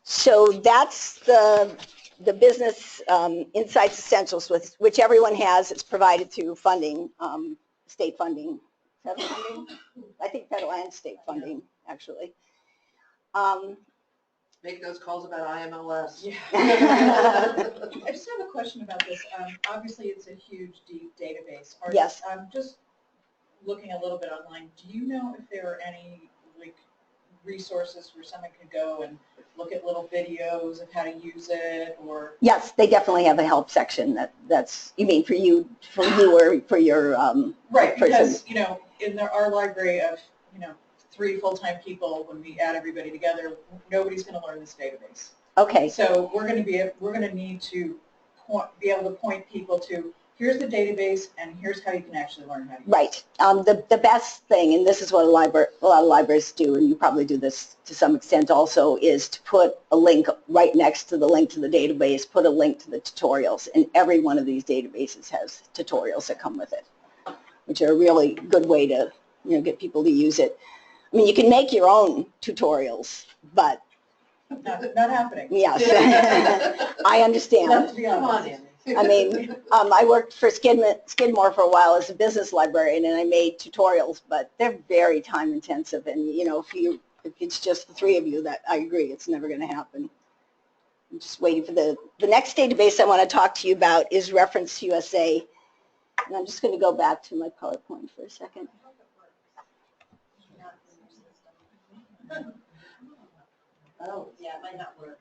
So that's the business insights essentials, which everyone has. It's provided through funding, state funding, federal funding. I think federal and state funding, actually. Make those calls about IMLS. Yeah. I just have a question about this. Obviously, it's a huge, deep database. Yes. I'm just looking a little bit online. Do you know if there are any resources where someone can go and look at little videos of how to use it, or? Yes, they definitely have a help section. That's, you mean for you or for your right, person. because in our library of 3 full-time people, when we add everybody together, nobody's going to learn this database. Okay. So we're going to need to be able to point people to, here's the database and here's how you can actually learn how to use Right. The best thing, and this is what a lot of libraries do, and you probably do this to some extent also, is to put a link right next to the link to the database, put a link to the tutorials, and every one of these databases has tutorials that come with it, which are a really good way to get people to use it. I mean, you can make your own tutorials, but Not happening. yes, I understand. Let's be honest. I mean, I worked for Skidmore for a while as a business librarian, and I made tutorials, but they're very time intensive. And if it's just the 3 of you, that I agree, it's never going to happen. I'm just waiting for the next database I want to talk to you about is Reference USA, and I'm just going to go back to my PowerPoint for a second. Oh, yeah, it might not work.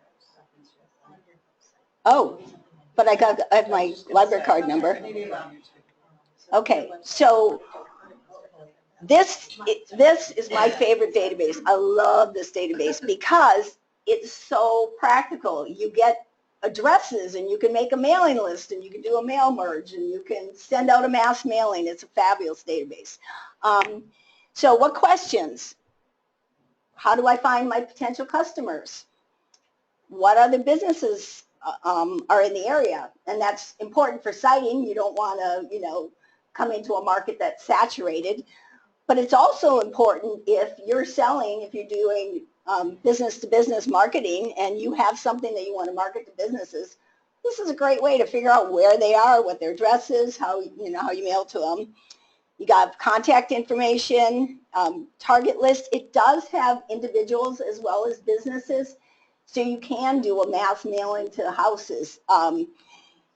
Oh, but I have my library card number. Okay, so this is my favorite database. I love this database because it's so practical. You get addresses and you can make a mailing list and you can do a mail merge and you can send out a mass mailing. It's a fabulous database. So what questions? How do I find my potential customers? What other businesses are in the area? And that's important for citing. You don't want to, come into a market that's saturated. But it's also important if you're selling, if you're doing business-to-business marketing and you have something that you want to market to businesses, this is a great way to figure out where they are, what their address is, how you mail to them. You got contact information, target list. It does have individuals as well as businesses, so you can do a mass mailing to houses.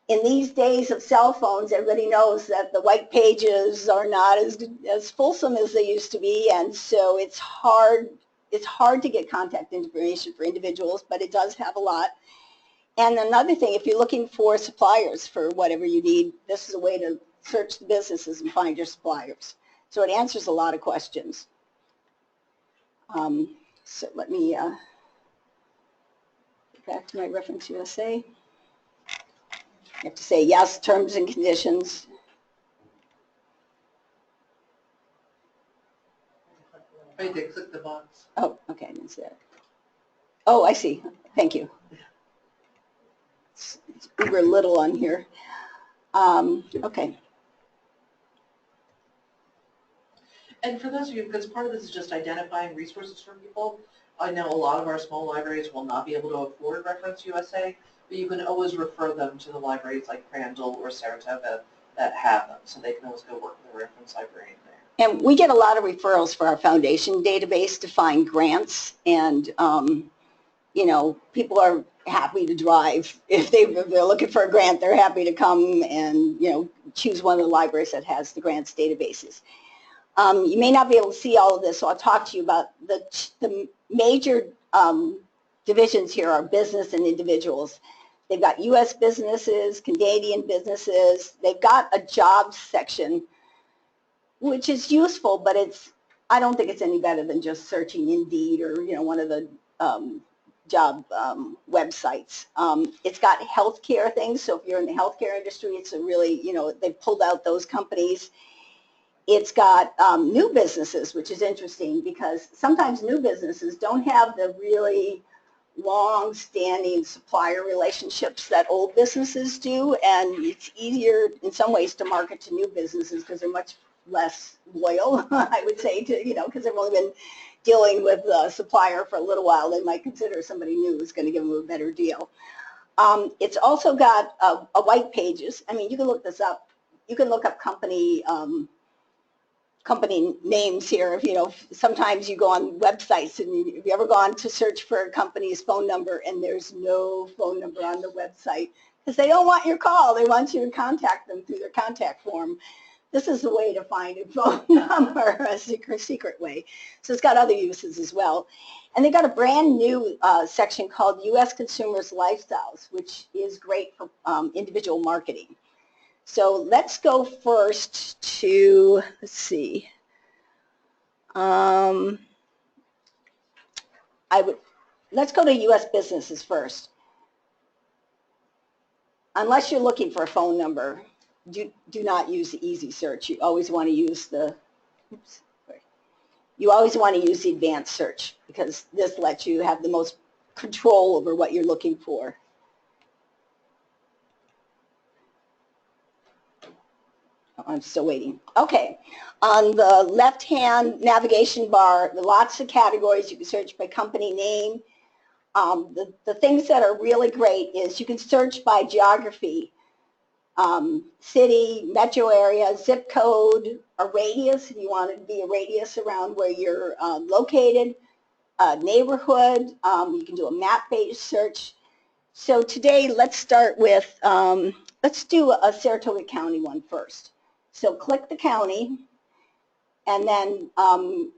In these days of cell phones, everybody knows that the white pages are not as fulsome as they used to be, and so it's hard to get contact information for individuals, but it does have a lot. And another thing, if you're looking for suppliers for whatever you need, this is a way to search the businesses and find your suppliers. So it answers a lot of questions. So let me get back to my Reference USA. You have to say yes, terms and conditions. Right, they click the box. Oh, okay, I didn't see that. Oh, I see. Thank you. It's uber little on here. Okay. And for those of you, because part of this is just identifying resources for people, I know a lot of our small libraries will not be able to afford Reference USA, But you can always refer them to the libraries like Crandall or Saratoga that have them, so they can always go work with the reference librarian there. And we get a lot of referrals for our foundation database to find grants, and you know, people are happy to drive. If they're looking for a grant, they're happy to come and, you know, choose one of the libraries that has the grants databases. You may not be able to see all of this, so I'll talk to you about the major divisions here are business and individuals. They've got U.S. businesses, Canadian businesses. They've got a jobs section, which is useful, but I don't think it's any better than just searching Indeed or, you know, one of the job websites. It's got healthcare things, so if you're in the healthcare industry, it's a really, you know, they've pulled out those companies. It's got new businesses, which is interesting because sometimes new businesses don't have the really long-standing supplier relationships that old businesses do, and it's easier in some ways to market to new businesses because they're much less loyal, I would say, to, you know, because they've only been dealing with a supplier for a little while. They might consider somebody new is going to give them a better deal. It's also got a white pages. I mean, you can look this up. You can look up company names here. You know, sometimes you go on websites and have you ever gone to search for a company's phone number and there's no phone number on the website because they don't want your call. They want you to contact them through their contact form. This is the way to find a phone number, a secret way. So it's got other uses as well. And they got a brand new section called U.S. Consumers Lifestyles, which is great for individual marketing. So let's go first to, let's see. Let's go to U.S. businesses first. Unless you're looking for a phone number, do not use the easy search. You always want to use the, advanced search because this lets you have the most control over what you're looking for. Oh, I'm still waiting. Okay. On the left-hand navigation bar, there are lots of categories. You can search by company name. The things that are really great is you can search by geography. City, metro area, zip code, a radius, if you want it to be a radius around where you're located, neighborhood, you can do a map-based search. So today, let's start with, let's do a Saratoga County one first. So click the county, and then we'll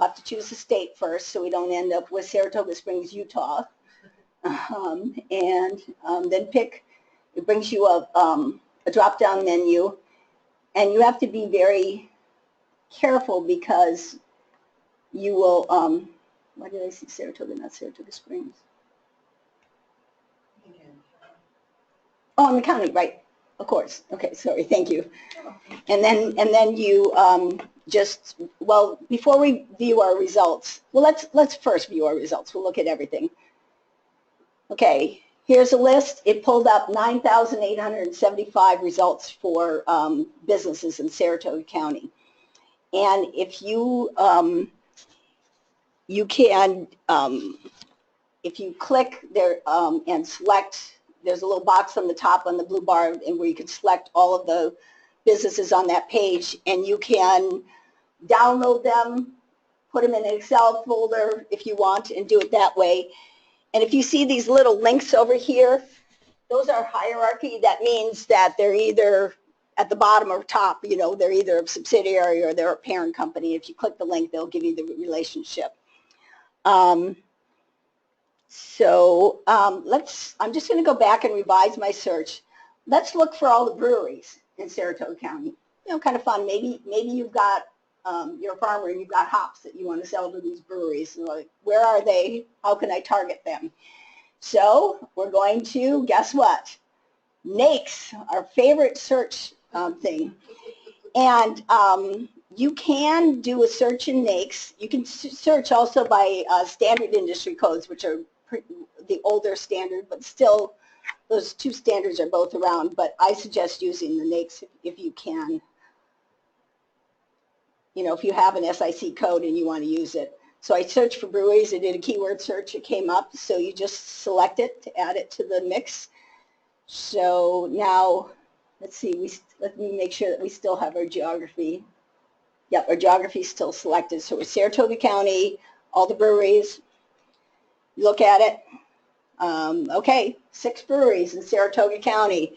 have to choose the state first so we don't end up with Saratoga Springs, Utah. And then pick. It brings you a drop-down menu, and you have to be very careful because you will, why did I say Saratoga, not Saratoga Springs? Oh, in the county, right, of course. Okay, sorry, thank you. And then you well, before we view our results, well, let's first view our results. We'll look at everything. Okay. Here's a list. It pulled up 9,875 results for businesses in Saratoga County. And if you if you click there and select, there's a little box on the top on the blue bar and where you can select all of the businesses on that page, and you can download them, put them in an Excel folder if you want, and do it that way. And if you see these little links over here, those are hierarchy. That means that they're either at the bottom or top, you know, they're either a subsidiary or they're a parent company. If you click the link, they'll give you the relationship. I'm just going to go back and revise my search. Let's look for all the breweries in Saratoga County. You know, kind of fun. Maybe you've got, you're a farmer and you've got hops that you want to sell to these breweries. So like, where are they? How can I target them? So we're going to, guess what? NAICS, our favorite search thing. And you can do a search in NAICS. You can search also by standard industry codes, which are the older standard, but still those two standards are both around. But I suggest using the NAICS if you can. You know, if you have an SIC code and you want to use it. So I searched for breweries. I did a keyword search. It came up. So you just select it to add it to the mix. So now, let's see. Let me make sure that we still have our geography. Yep, our geography is still selected. So we're Saratoga County, all the breweries. Look at it. Okay, 6 breweries in Saratoga County.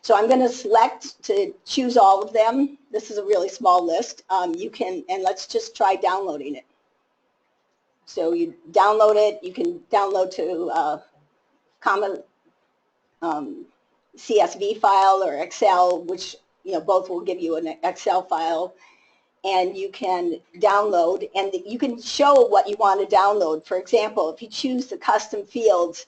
So I'm going to select to choose all of them. This is a really small list. You can, and let's just try downloading it. So you download it. You can download to common CSV file or Excel, which both will give you an Excel file, and you can download, and you can show what you want to download. For example, if you choose the custom fields,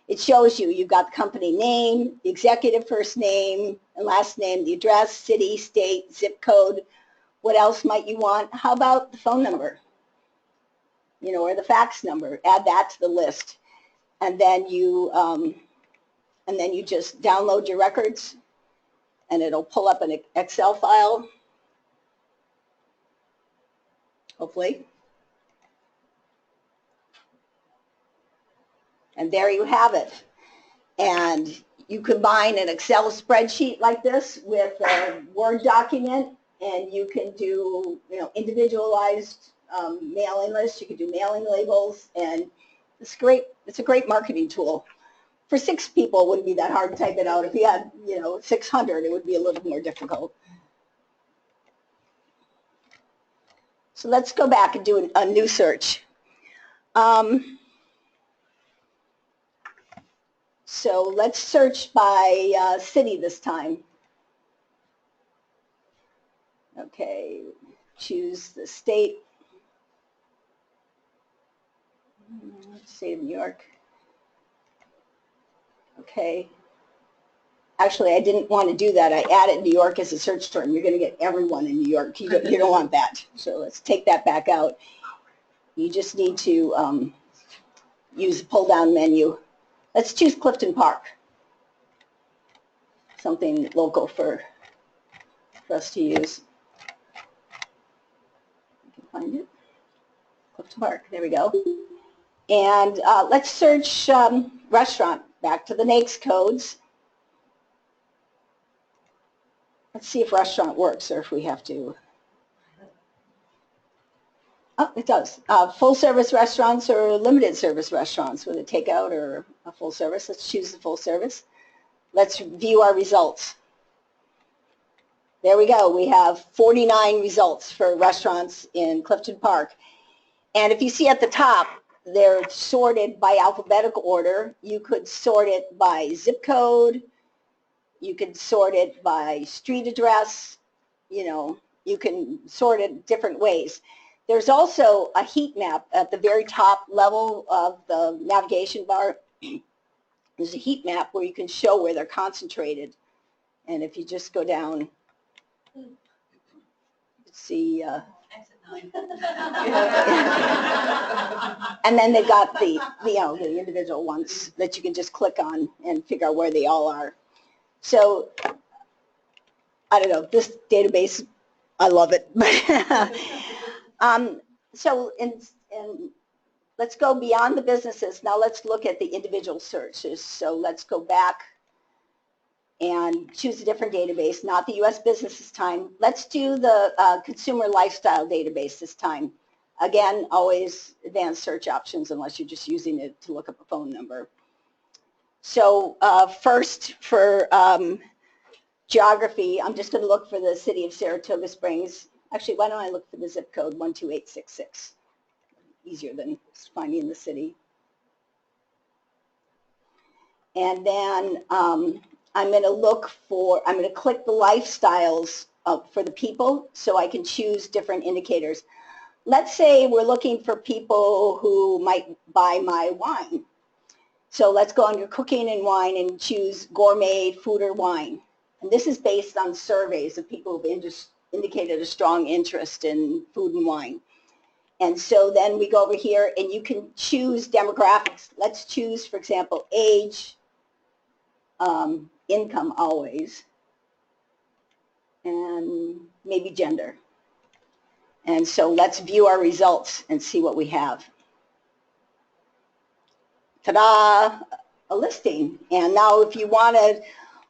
it shows you've got the company name, the executive first name and last name, the address, city, state, zip code. What else might you want? How about the phone number? Or the fax number. Add that to the list, and then you just download your records, and it'll pull up an Excel file, hopefully. And there you have it. And you combine an Excel spreadsheet like this with a Word document, and you can do individualized mailing lists. You can do mailing labels, and it's great. It's a great marketing tool. For 6 people, it wouldn't be that hard to type it out. If you had 600, it would be a little more difficult. So let's go back and do a new search. So let's search by city this time. Okay, choose the state. State of New York. Okay. Actually, I didn't want to do that. I added New York as a search term. You're going to get everyone in New York. You don't want that. So let's take that back out. You just need to use the pull-down menu. Let's choose Clifton Park. Something local for us to use. You can find it. Clifton Park. There we go. And let's search restaurant. Back to the NAICS codes. Let's see if restaurant works or if we have to. Oh, it does. Full service restaurants or limited service restaurants with a takeout or a full service. Let's choose the full service. Let's view our results. There we go. We have 49 results for restaurants in Clifton Park. And if you see at the top, they're sorted by alphabetical order. You could sort it by zip code. You could sort it by street address. You can sort it different ways. There's also a heat map at the very top level of the navigation bar. There's a heat map where you can show where they're concentrated. And if you just go down, you can see. And then they've got the individual ones that you can just click on and figure out where they all are. So, I don't know, this database, I love it. So let's go beyond the businesses. Now let's look at the individual searches. So let's go back and choose a different database, not the U.S. business this time. Let's do the consumer lifestyle database this time. Again, always advanced search options unless you're just using it to look up a phone number. So first for geography, I'm just going to look for the city of Saratoga Springs. Actually, why don't I look for the zip code 12866? Easier than finding the city. And then I'm going to click the lifestyles for the people so I can choose different indicators. Let's say we're looking for people who might buy my wine. So let's go under cooking and wine and choose gourmet food or wine. And this is based on surveys of people who've indicated a strong interest in food and wine. And so then we go over here and you can choose demographics. Let's choose, for example, age, income always, and maybe gender. And so let's view our results and see what we have. Ta-da, a listing. And now if you want to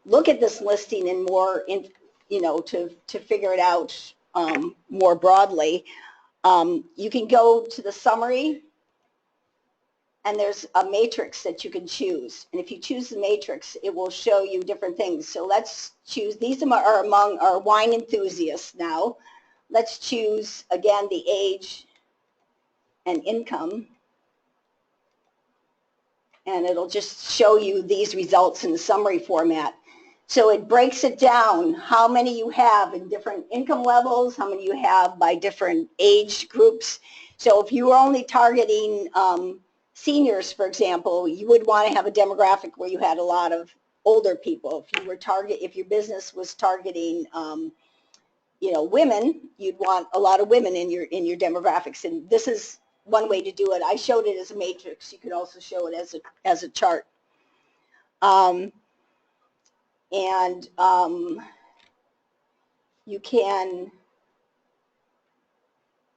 look at this listing in more, to figure it out more broadly, you can go to the summary, and there's a matrix that you can choose. And if you choose the matrix, it will show you different things. So let's choose, these are among our wine enthusiasts now. Let's choose, again, the age and income. And it'll just show you these results in the summary format. So it breaks it down, how many you have in different income levels, how many you have by different age groups. So if you were only targeting seniors, for example, you would want to have a demographic where you had a lot of older people. If your business was targeting women, you'd want a lot of women in your demographics. And this is one way to do it. I showed it as a matrix. You could also show it as a chart. You can,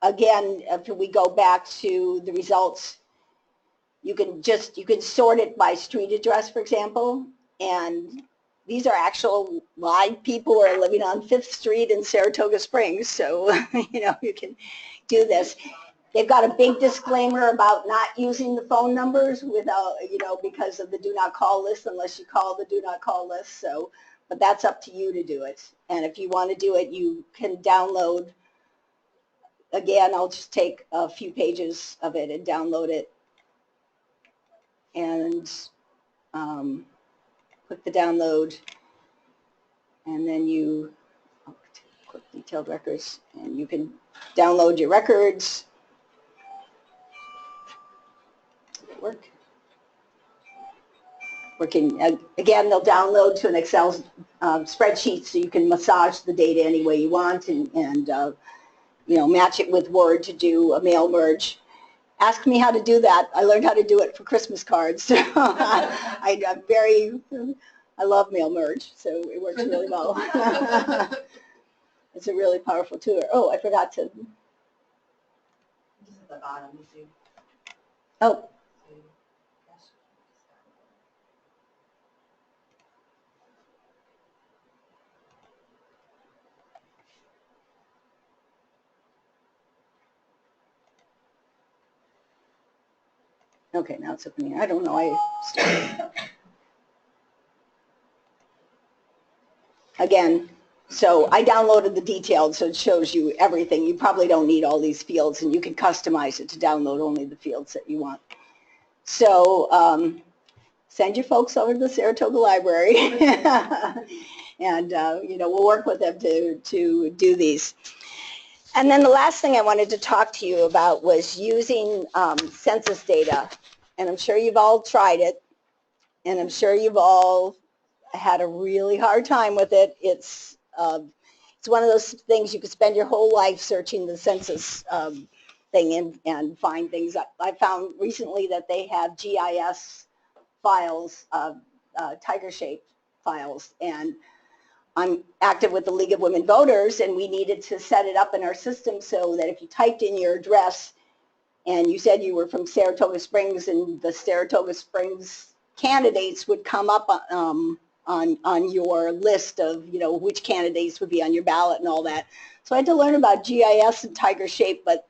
again, if we go back to the results, you can sort it by street address, for example, and these are actual live people who are living on 5th Street in Saratoga Springs, so you can do this. They've got a big disclaimer about not using the phone numbers without, because of the do not call list unless you call the do not call list. So, but that's up to you to do it. And if you want to do it, you can download. Again, I'll just take a few pages of it and download it. And click the download. And then you click detailed records. And you can download your records. Working again, they'll download to an Excel spreadsheet, so you can massage the data any way you want, and match it with Word to do a mail merge. Ask me how to do that. I learned how to do it for Christmas cards. I love mail merge, so it works really well. It's a really powerful tool. Oh, I forgot to. This is at the bottom, you see. Oh. Okay, now it's opening. I don't know. Again, so I downloaded the detailed, so it shows you everything. You probably don't need all these fields, and you can customize it to download only the fields that you want. So send your folks over to the Saratoga Library, and we'll work with them to do these. And then the last thing I wanted to talk to you about was using census data. And I'm sure you've all tried it, and I'm sure you've all had a really hard time with it. It's one of those things you could spend your whole life searching the census thing and find things. I found recently that they have GIS files, tiger-shaped files, and I'm active with the League of Women Voters, and we needed to set it up in our system so that if you typed in your address and you said you were from Saratoga Springs, and the Saratoga Springs candidates would come up on your list of, which candidates would be on your ballot and all that. So I had to learn about GIS and tiger shape, but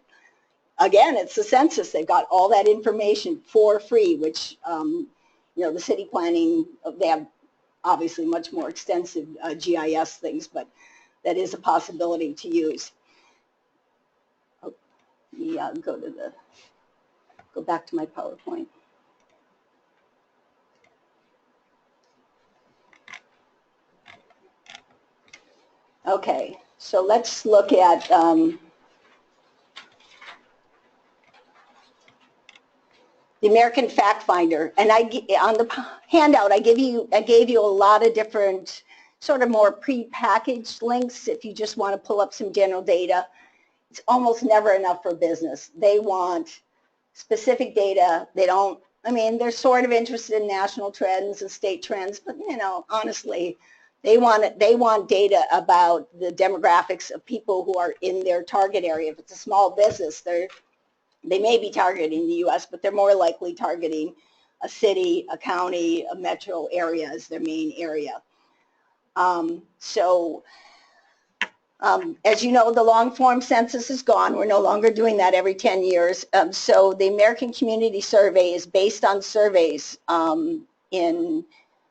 again, it's the census. They've got all that information for free, which, the city planning, they have obviously much more extensive GIS things, but that is a possibility to use. Oh, yeah, go back to my PowerPoint. Okay, so let's look at the American Fact Finder, and on the handout I gave you a lot of different sort of more pre-packaged links if you just want to pull up some general data. It's almost never enough for business. They want specific data. They're sort of interested in national trends and state trends, but honestly, They want data about the demographics of people who are in their target area. If it's a small business, they may be targeting the U.S., but they're more likely targeting a city, a county, a metro area as their main area. As you know, the long-form census is gone. We're no longer doing that every 10 years. So the American Community Survey is based on surveys in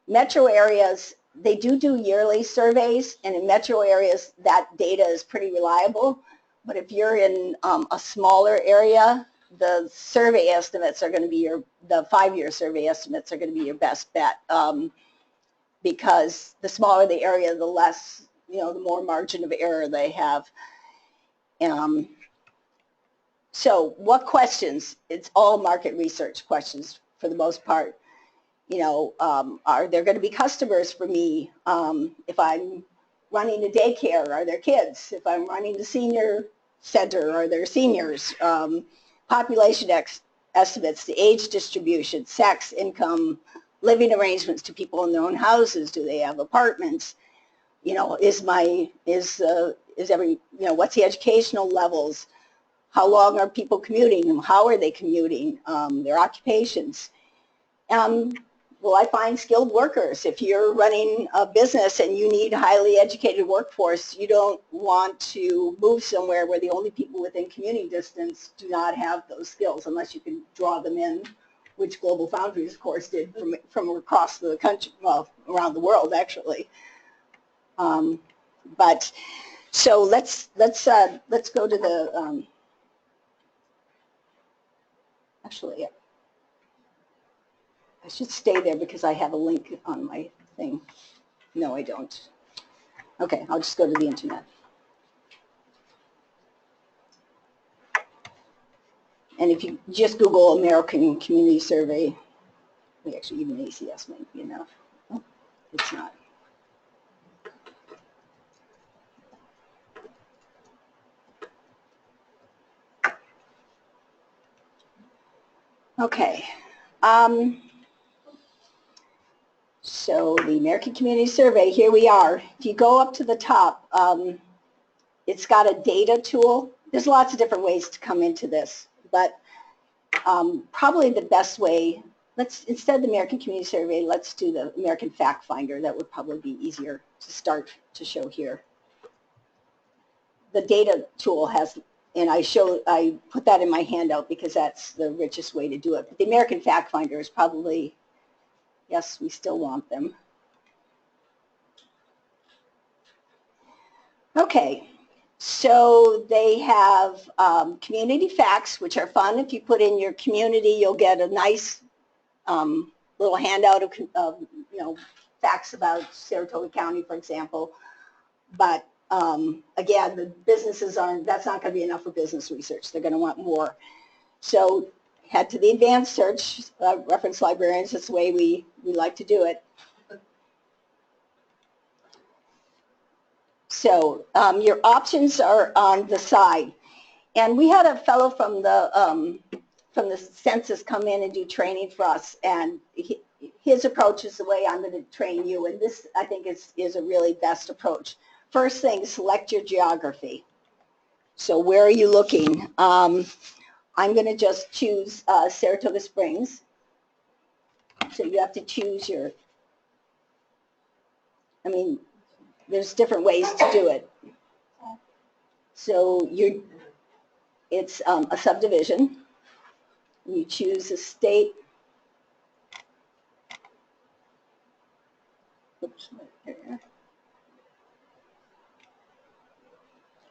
metro areas. They do yearly surveys, and in metro areas, that data is pretty reliable. But if you're in a smaller area, the survey estimates are going to be the 5-year survey estimates are going to be your best bet, because the smaller the area, the less, the more margin of error they have. So what questions? It's all market research questions for the most part. Are there going to be customers for me if I'm running a daycare? Are there kids? If I'm running the senior center, are there seniors? Population estimates, the age distribution, sex, income, living arrangements. Do people in their own houses? Do they have apartments? What's the educational levels? How long are people commuting? How are they commuting? Their occupations. Will I find skilled workers? If you're running a business and you need a highly educated workforce, you don't want to move somewhere where the only people within commuting distance do not have those skills, unless you can draw them in, which Global Foundries, of course, did from across the country, well, around the world, actually. But so let's go to the actually. I should stay there because I have a link on my thing. No, I don't. Okay, I'll just go to the internet. And if you just Google American Community Survey, actually even ACS might be enough. Oh, it's not. Okay. So the American Community Survey, here we are. If you go up to the top, it's got a data tool. There's lots of different ways to come into this, but probably the best way, instead of the American Community Survey, let's do the American Fact Finder. That would probably be easier to start to show here. The data tool has, and I put that in my handout because that's the richest way to do it. But the American Fact Finder is probably, yes, we still want them. Okay, so they have community facts, which are fun. If you put in your community, you'll get a nice little handout of facts about Saratoga County, for example. But again, the businesses that's not going to be enough for business research. They're going to want more. So head to the advanced search, reference librarians. That's the way we like to do it. So your options are on the side. And we had a fellow from the census come in and do training for us. And his approach is the way I'm going to train you. And this, I think, is a really best approach. First thing, select your geography. So where are you looking? I'm going to just choose Saratoga Springs. So you have to choose there's different ways to do it. So it's a subdivision. You choose a state. Oops,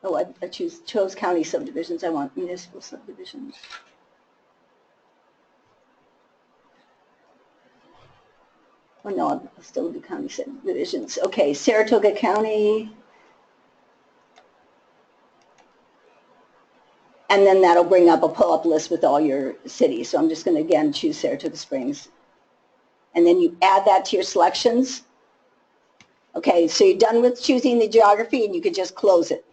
oh, I chose county subdivisions. I want municipal subdivisions. Oh no, I'll still do county subdivisions. Okay, Saratoga County. And then that'll bring up a pull-up list with all your cities. So I'm just going to, again, choose Saratoga Springs. And then you add that to your selections. Okay, so you're done with choosing the geography and you can just close it.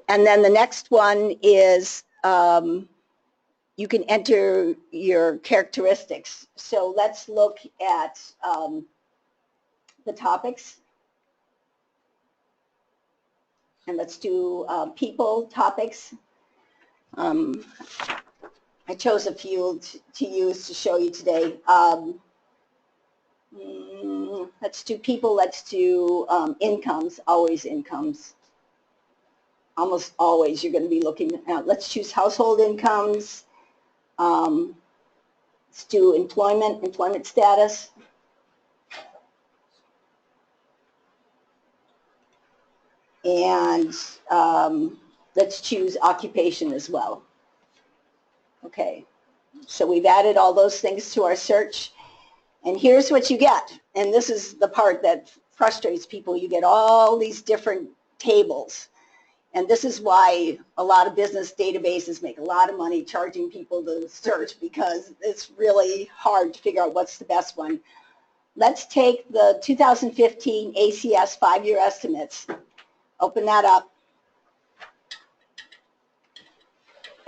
And then the next one is you can enter your characteristics. So let's look at the topics. And let's do people topics. I chose a few to use to show you today. Let's do people, let's do incomes, always incomes. Almost always you're going to be looking at, let's choose household incomes. Let's do employment status. And let's choose occupation as well. Okay, so we've added all those things to our search. And here's what you get. And this is the part that frustrates people. You get all these different tables. And this is why a lot of business databases make a lot of money charging people to search, because it's really hard to figure out what's the best one. Let's take the 2015 ACS 5-year estimates. Open that up.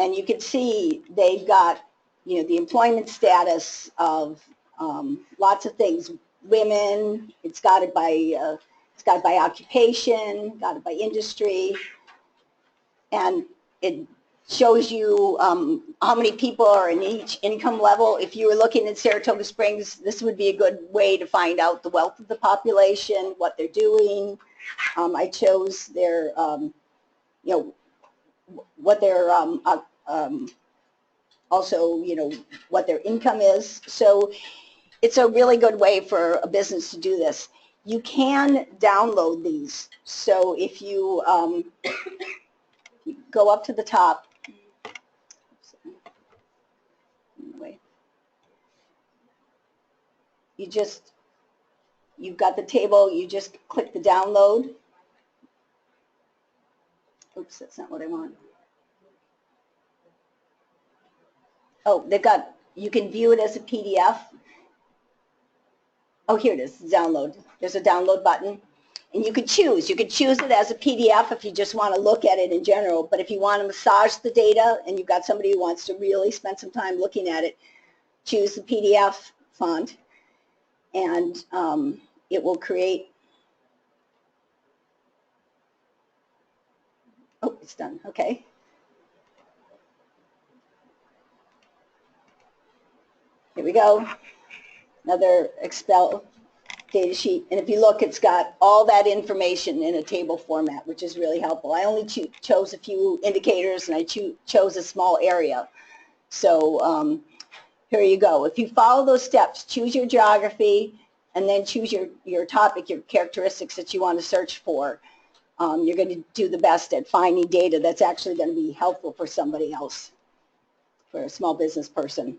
And you can see they've got, you know, the employment status of lots of things. Women, it's got it by occupation, got it by industry, and it shows you how many people are in each income level. If you were looking at Saratoga Springs, this would be a good way to find out the wealth of the population, what they're doing. I chose their, you know, what their also, you know, what their income is. So it's a really good way for a business to do this. You can download these. So if you go up to the top, you've got the table, you just click the download. Oops, that's not what I want. Oh, you can view it as a PDF. Oh, here it is, download. There's a download button. And you could choose it as a PDF if you just want to look at it in general, but if you want to massage the data and you've got somebody who wants to really spend some time looking at it, choose the PDF font, and it will create, oh, it's done, okay. Here we go, another Excel data sheet, and if you look, it's got all that information in a table format, which is really helpful. I only chose a few indicators, and I chose a small area. So here you go. If you follow those steps, choose your geography, and then choose your topic, your characteristics that you want to search for. You're going to do the best at finding data that's actually going to be helpful for somebody else, for a small business person.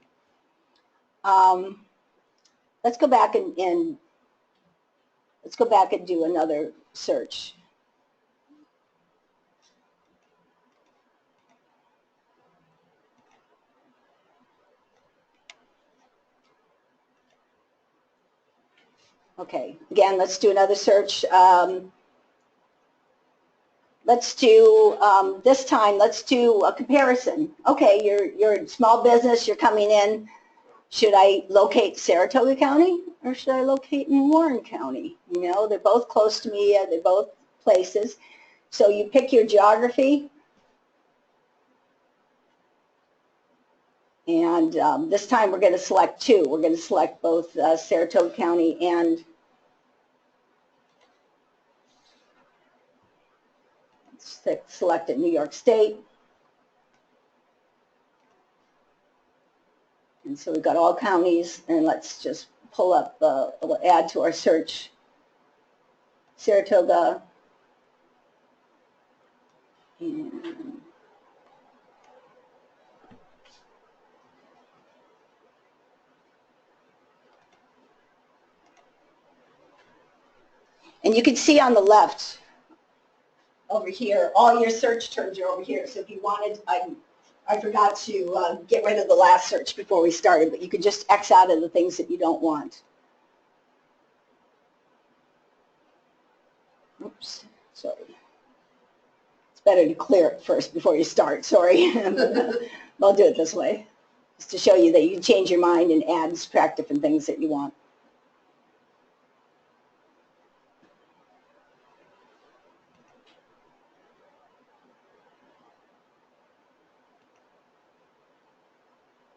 Let's go back and let's go back and do another search. Okay, again, let's do another search. Let's do, this time, let's do a comparison. Okay, you're a small business, you're coming in. Should I locate Saratoga County or should I locate in Warren County? You know, they're both close to me, they're both places. So you pick your geography. And this time we're going to select two. We're going to select both Saratoga County and select it New York State. And so we've got all counties, and let's just pull up, we'll add to our search Saratoga. And you can see on the left over here, all your search terms are over here. So if you wanted, I forgot to get rid of the last search before we started, but you could just X out of the things that you don't want. Oops, sorry. It's better to clear it first before you start, sorry. I'll do it this way, just to show you that you can change your mind and add and subtract different things that you want.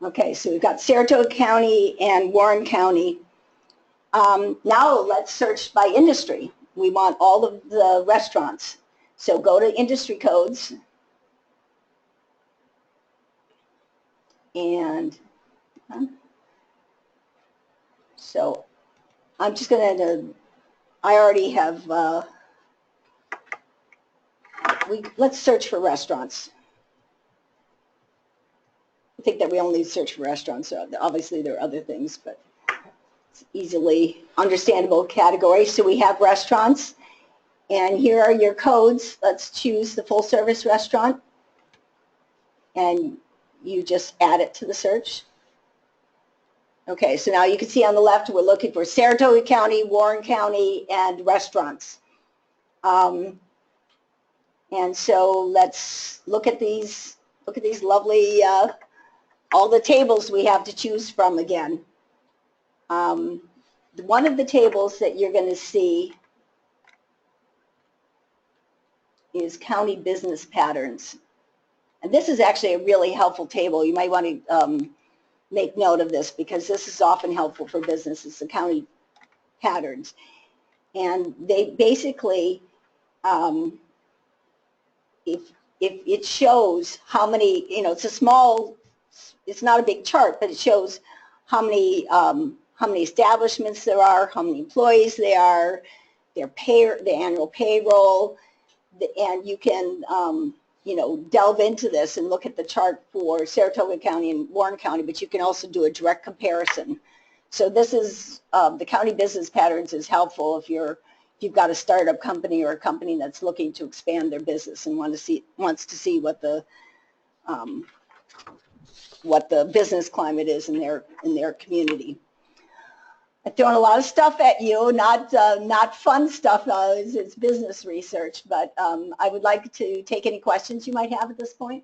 Okay, so we've got Saratoga County and Warren County. Now let's search by industry. We want all of the restaurants. So go to industry codes. And so I'm just going to, I already have, let's search for restaurants. I think that we only search for restaurants. So obviously there are other things, but it's easily understandable category. So we have restaurants, and here are your codes. Let's choose the full service restaurant, and you just add it to the search. Okay, so now you can see on the left we're looking for Saratoga County, Warren County, and restaurants. And so let's look at these lovely, all the tables we have to choose from again. One of the tables that you're going to see is county business patterns. And this is actually a really helpful table. You might want to make note of this because this is often helpful for businesses, the county patterns. And they basically, if it shows how many, it's a small, it's not a big chart, but it shows how many establishments there are, how many employees there are, their annual payroll, and you can, delve into this and look at the chart for Saratoga County and Warren County, but you can also do a direct comparison. So this is, the county business patterns is helpful if you've got a startup company or a company that's looking to expand their business and wants to see what the business climate is in their community. I've thrown a lot of stuff at you, not fun stuff. It's business research, but I would like to take any questions you might have at this point.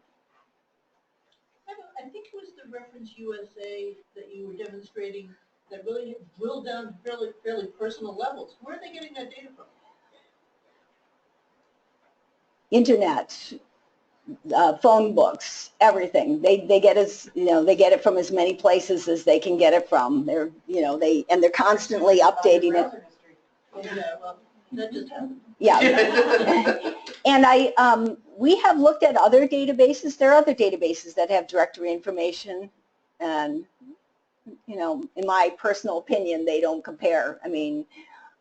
I think it was the Reference USA that you were demonstrating that really drilled down to fairly personal levels. Where are they getting that data from? Internet, phone books, everything. They get they get it from as many places as they can get it from. They're constantly updating it. Well, that just happened. Yeah. And we have looked at other databases. There are other databases that have directory information, and in my personal opinion, they don't compare. I mean,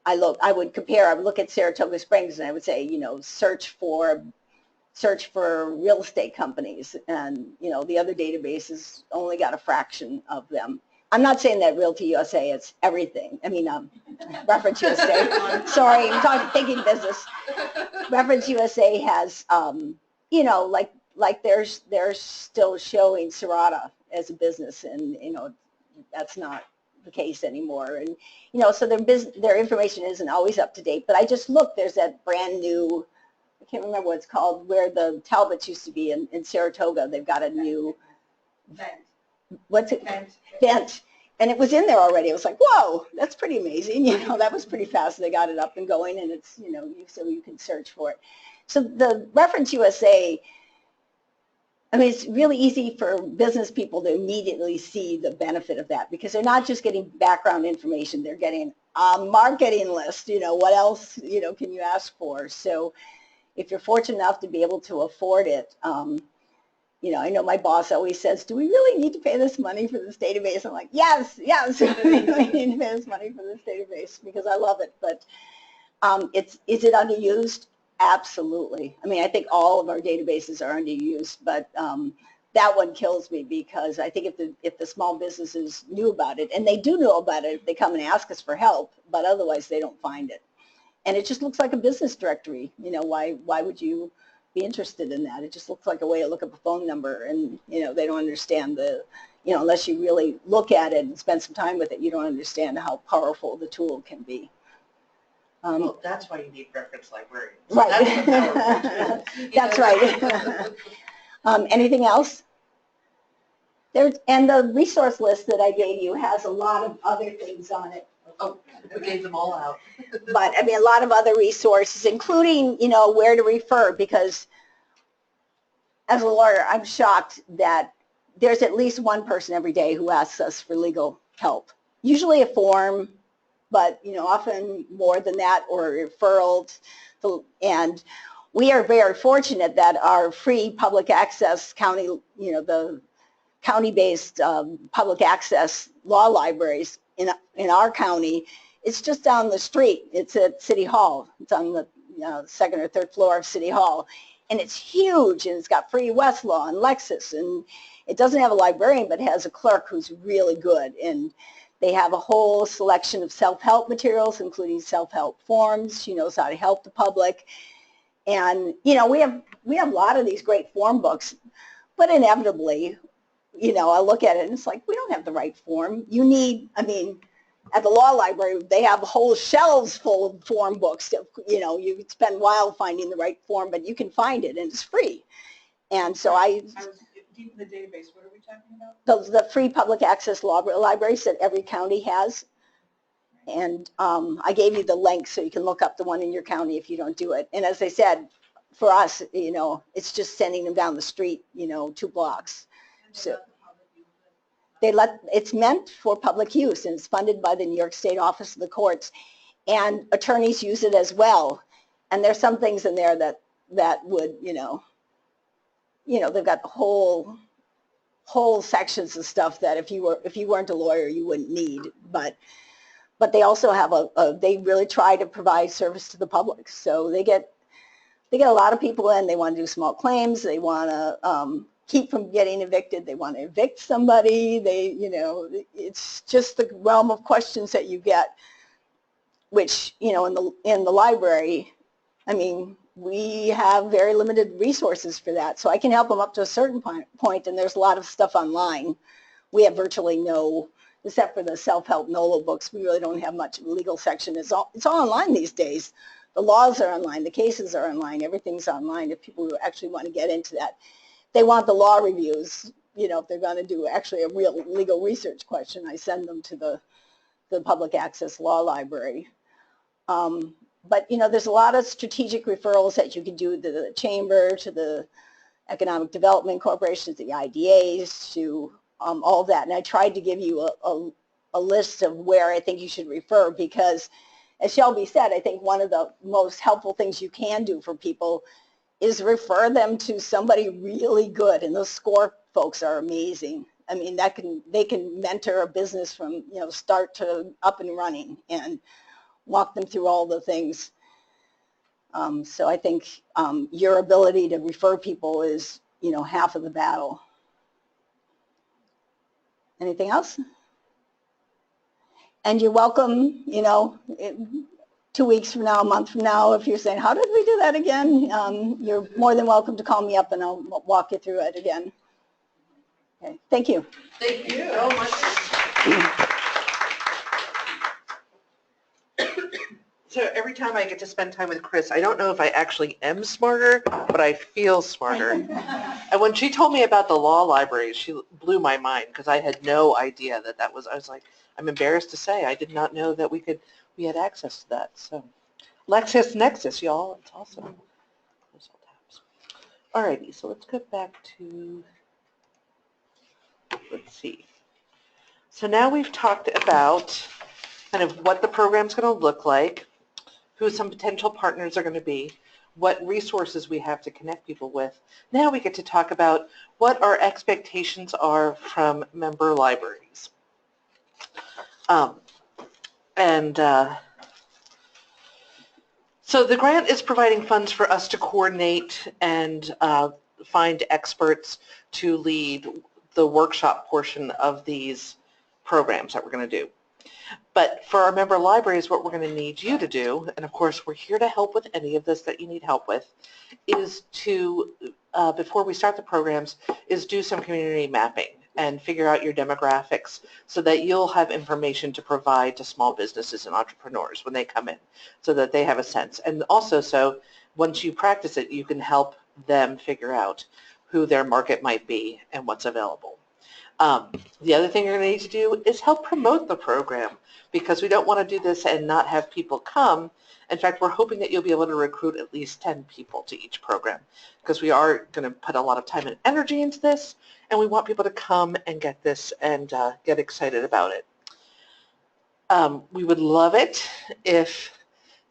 I would look at Saratoga Springs and I would say, search for real estate companies, and the other databases only got a fraction of them. I'm not saying that Realty USA is everything. I mean, Reference USA. Sorry, I'm thinking business. Reference USA has, like they're still showing Serata as a business, and that's not the case anymore. And so their information isn't always up to date. But I just looked. There's that brand new, I can't remember what it's called, where the Talbots used to be in Saratoga. They've got a new Vent. And it was in there already. I was like, whoa, that's pretty amazing. That was pretty fast. They got it up and going, and it's, so you can search for it. So the Reference USA, I mean, it's really easy for business people to immediately see the benefit of that, because they're not just getting background information. They're getting a marketing list. What else, can you ask for? So if you're fortunate enough to be able to afford it, I know my boss always says, do we really need to pay this money for this database? I'm like, yes, we really need to pay this money for this database because I love it. But is it underused? Absolutely. I mean, I think all of our databases are underused, but that one kills me, because I think if the small businesses knew about it, and they do know about it if they come and ask us for help, but otherwise they don't find it. And it just looks like a business directory. Why would you be interested in that? It just looks like a way to look up a phone number, and they don't understand unless you really look at it and spend some time with it, you don't understand how powerful the tool can be. Well, that's why you need reference librarians. Right. That's right. Anything else? And the resource list that I gave you has a lot of other things on it. Oh, we gave them all out. But I mean, a lot of other resources, including, where to refer, because as a lawyer, I'm shocked that there's at least one person every day who asks us for legal help. Usually a form, but often more than that, or referrals. And we are very fortunate that our free public access county, the county-based public access law libraries in our county, it's just down the street. It's at City Hall. It's on the second or third floor of City Hall. And it's huge, and it's got free Westlaw and Lexis, and it doesn't have a librarian, but it has a clerk who's really good. And they have a whole selection of self-help materials, including self-help forms. She knows how to help the public. And, we have a lot of these great form books, but inevitably, I look at it and it's like, we don't have the right form. You need, at the law library, they have whole shelves full of form books. You could spend a while finding the right form, but you can find it and it's free. And so I was deep in the database. What are we talking about? the free public access law libraries that every county has. And I gave you the link so you can look up the one in your county if you don't do it. And as I said, for us, it's just sending them down the street, 2 blocks. So it's meant for public use, and it's funded by the New York State Office of the Courts. And attorneys use it as well. And there's some things in there that would, they've got whole sections of stuff that if you weren't a lawyer, you wouldn't need. But they also have they really try to provide service to the public. So they get a lot of people in. They want to do small claims. They want to keep from getting evicted. They want to evict somebody. It's just the realm of questions that you get, which, in the library, we have very limited resources for that. So I can help them up to a certain point, and there's a lot of stuff online. We have virtually no, except for the self-help NOLA books, we really don't have much legal section. It's all online these days. The laws are online, the cases are online, everything's online if people actually want to get into that. They want the law reviews, if they're going to do actually a real legal research question, I send them to the public access law library. But, there's a lot of strategic referrals that you can do to the chamber, to the Economic Development Corporation, to the IDAs, to all of that. And I tried to give you a list of where I think you should refer because, as Shelby said, I think one of the most helpful things you can do for people is refer them to somebody really good. And those SCORE folks are amazing. They can mentor a business from, start to up and running and walk them through all the things. So I think your ability to refer people is, half of the battle. Anything else? And you're welcome, 2 weeks from now, a month from now, if you're saying, how did we do that again? You're more than welcome to call me up and I'll walk you through it again. Okay, thank you. Thank you so much. So every time I get to spend time with Chris, I don't know if I actually am smarter, but I feel smarter. And when she told me about the law library, she blew my mind because I had no idea that was, I was like, I'm embarrassed to say I did not know that we had access to that. So LexisNexis, y'all, it's awesome. All righty, so let's go back to, let's see. So now we've talked about kind of what the program's going to look like, who some potential partners are going to be, what resources we have to connect people with. Now we get to talk about what our expectations are from member libraries. So the grant is providing funds for us to coordinate and find experts to lead the workshop portion of these programs that we're going to do. But for our member libraries, what we're going to need you to do, and of course we're here to help with any of this that you need help with, is to, before we start the programs, is do some community mapping and figure out your demographics so that you'll have information to provide to small businesses and entrepreneurs when they come in so that they have a sense. And also so once you practice it, you can help them figure out who their market might be and what's available. The other thing you're going to need to do is help promote the program because we don't want to do this and not have people come In fact, we're hoping that you'll be able to recruit at least 10 people to each program because we are going to put a lot of time and energy into this, and we want people to come and get this and get excited about it. We would love it if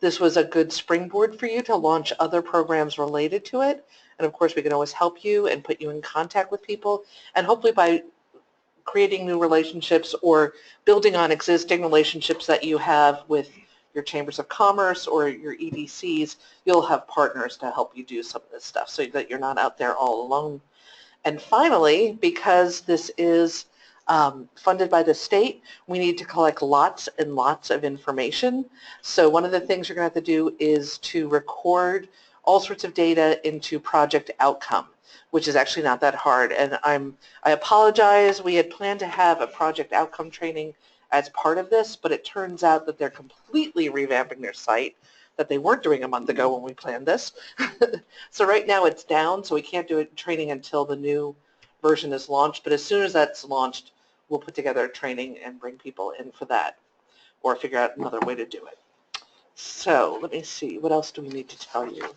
this was a good springboard for you to launch other programs related to it. And of course, we can always help you and put you in contact with people. And hopefully by creating new relationships or building on existing relationships that you have with your chambers of commerce or your EDCs, you'll have partners to help you do some of this stuff so that you're not out there all alone. And finally, because this is funded by the state, we need to collect lots and lots of information. So one of the things you're going to have to do is to record all sorts of data into project outcome, which is actually not that hard. And I apologize, we had planned to have a project outcome training as part of this, but it turns out that they're completely revamping their site that they weren't doing a month ago when we planned this. So right now it's down, so we can't do a training until the new version is launched. But as soon as that's launched, we'll put together a training and bring people in for that or figure out another way to do it. So let me see, what else do we need to tell you?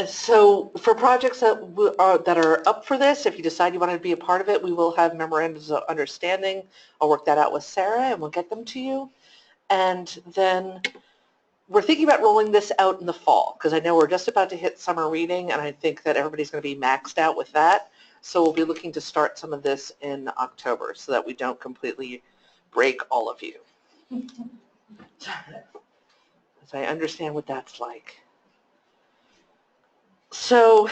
So for projects that are up for this, if you decide you want to be a part of it, we will have memorandums of understanding. I'll work that out with Sarah and we'll get them to you. And then we're thinking about rolling this out in the fall because I know we're just about to hit summer reading and I think that everybody's going to be maxed out with that. So we'll be looking to start some of this in October so that we don't completely break all of you. So I understand what that's like. So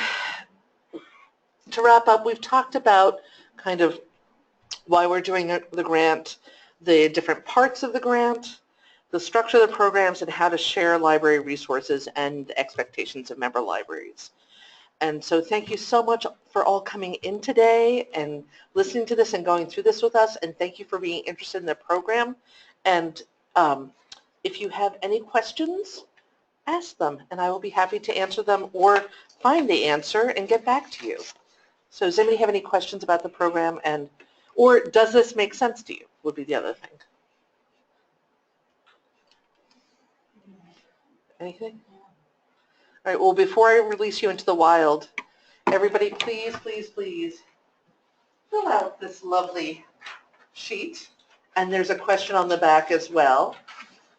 to wrap up, we've talked about kind of why we're doing the grant, the different parts of the grant, the structure of the programs, and how to share library resources and expectations of member libraries. And so thank you so much for all coming in today and listening to this and going through this with us, and thank you for being interested in the program. And if you have any questions, ask them, and I will be happy to answer them or find the answer and get back to you. So does anybody have any questions about the program, or does this make sense to you, would be the other thing. Anything? All right, well, before I release you into the wild, everybody please, please, please fill out this lovely sheet. And there's a question on the back as well.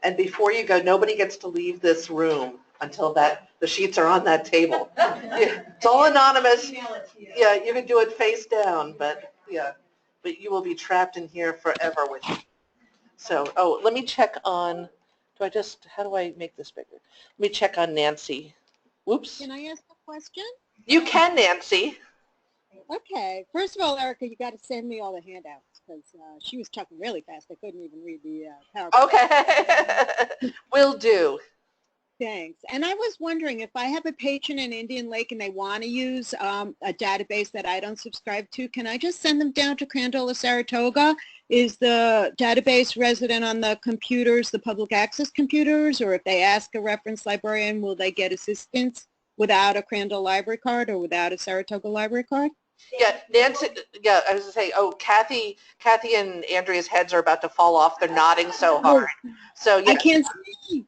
And before you go, nobody gets to leave this room until the sheets are on that table. Yeah, it's all anonymous. Yeah, you can do it face down, but yeah, but you will be trapped in here forever with me. So, oh, let me check on, how do I make this bigger? Let me check on Nancy. Whoops. Can I ask a question? You can, Nancy. Okay. First of all, Erica, you got to send me all the handouts because she was talking really fast. I couldn't even read the PowerPoint. Okay. Will do. Thanks. And I was wondering if I have a patron in Indian Lake and they want to use a database that I don't subscribe to, can I just send them down to Crandall or Saratoga? Is the database resident on the computers, the public access computers, or if they ask a reference librarian, will they get assistance without a Crandall library card or without a Saratoga library card? Yeah, Nancy, yeah, I was going to say, oh, Kathy and Andrea's heads are about to fall off. They're nodding so hard. So yeah. I can't see.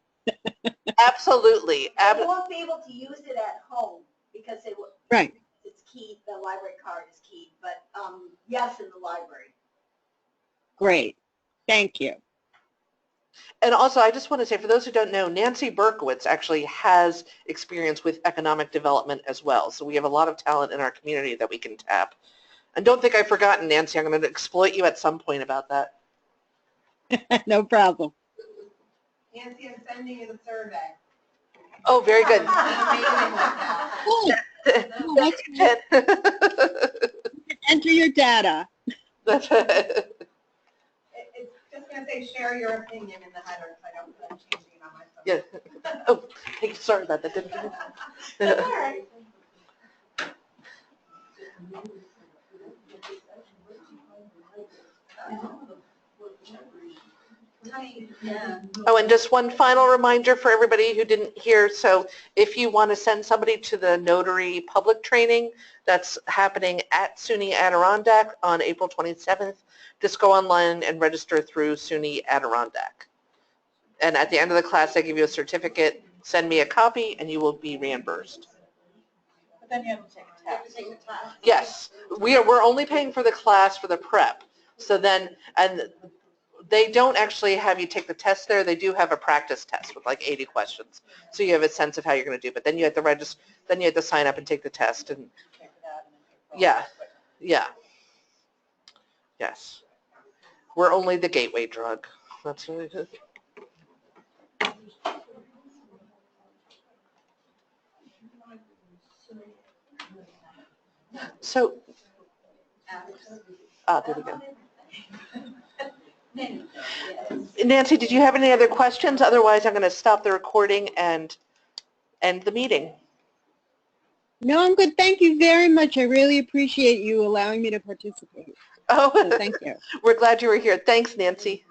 Absolutely. They won't be able to use it at home because Right. It's key, the library card is key, but yes, in the library. Great. Thank you. And also, I just want to say, for those who don't know, Nancy Berkowitz actually has experience with economic development as well. So we have a lot of talent in our community that we can tap. And don't think I've forgotten, Nancy. I'm going to exploit you at some point about that. No problem. Nancy, I'm sending you the survey. Oh, very good. Enter your data. That's It's just going to say share your opinion in the header, so I don't feel like changing it on my phone. Yeah. Oh, hey, sorry about that. That's all right. Oh, and just one final reminder for everybody who didn't hear. So if you want to send somebody to the notary public training that's happening at SUNY Adirondack on April 27th, just go online and register through SUNY Adirondack. And at the end of the class, they give you a certificate, send me a copy, and you will be reimbursed. But then you have to take a test. Yes, we're only paying for the class for the prep. So then, and they don't actually have you take the test there. They do have a practice test with like 80 questions. So you have a sense of how you're going to do. But then you have to register, then you have to sign up and take the test. And Take that and then take all Yeah. the equipment. yeah, yes. We're only the gateway drug. That's really good. So, there we go. Nancy, did you have any other questions? Otherwise, I'm going to stop the recording and end the meeting. No, I'm good. Thank you very much. I really appreciate you allowing me to participate. Oh, So thank you. we're glad you were here. Thanks, Nancy.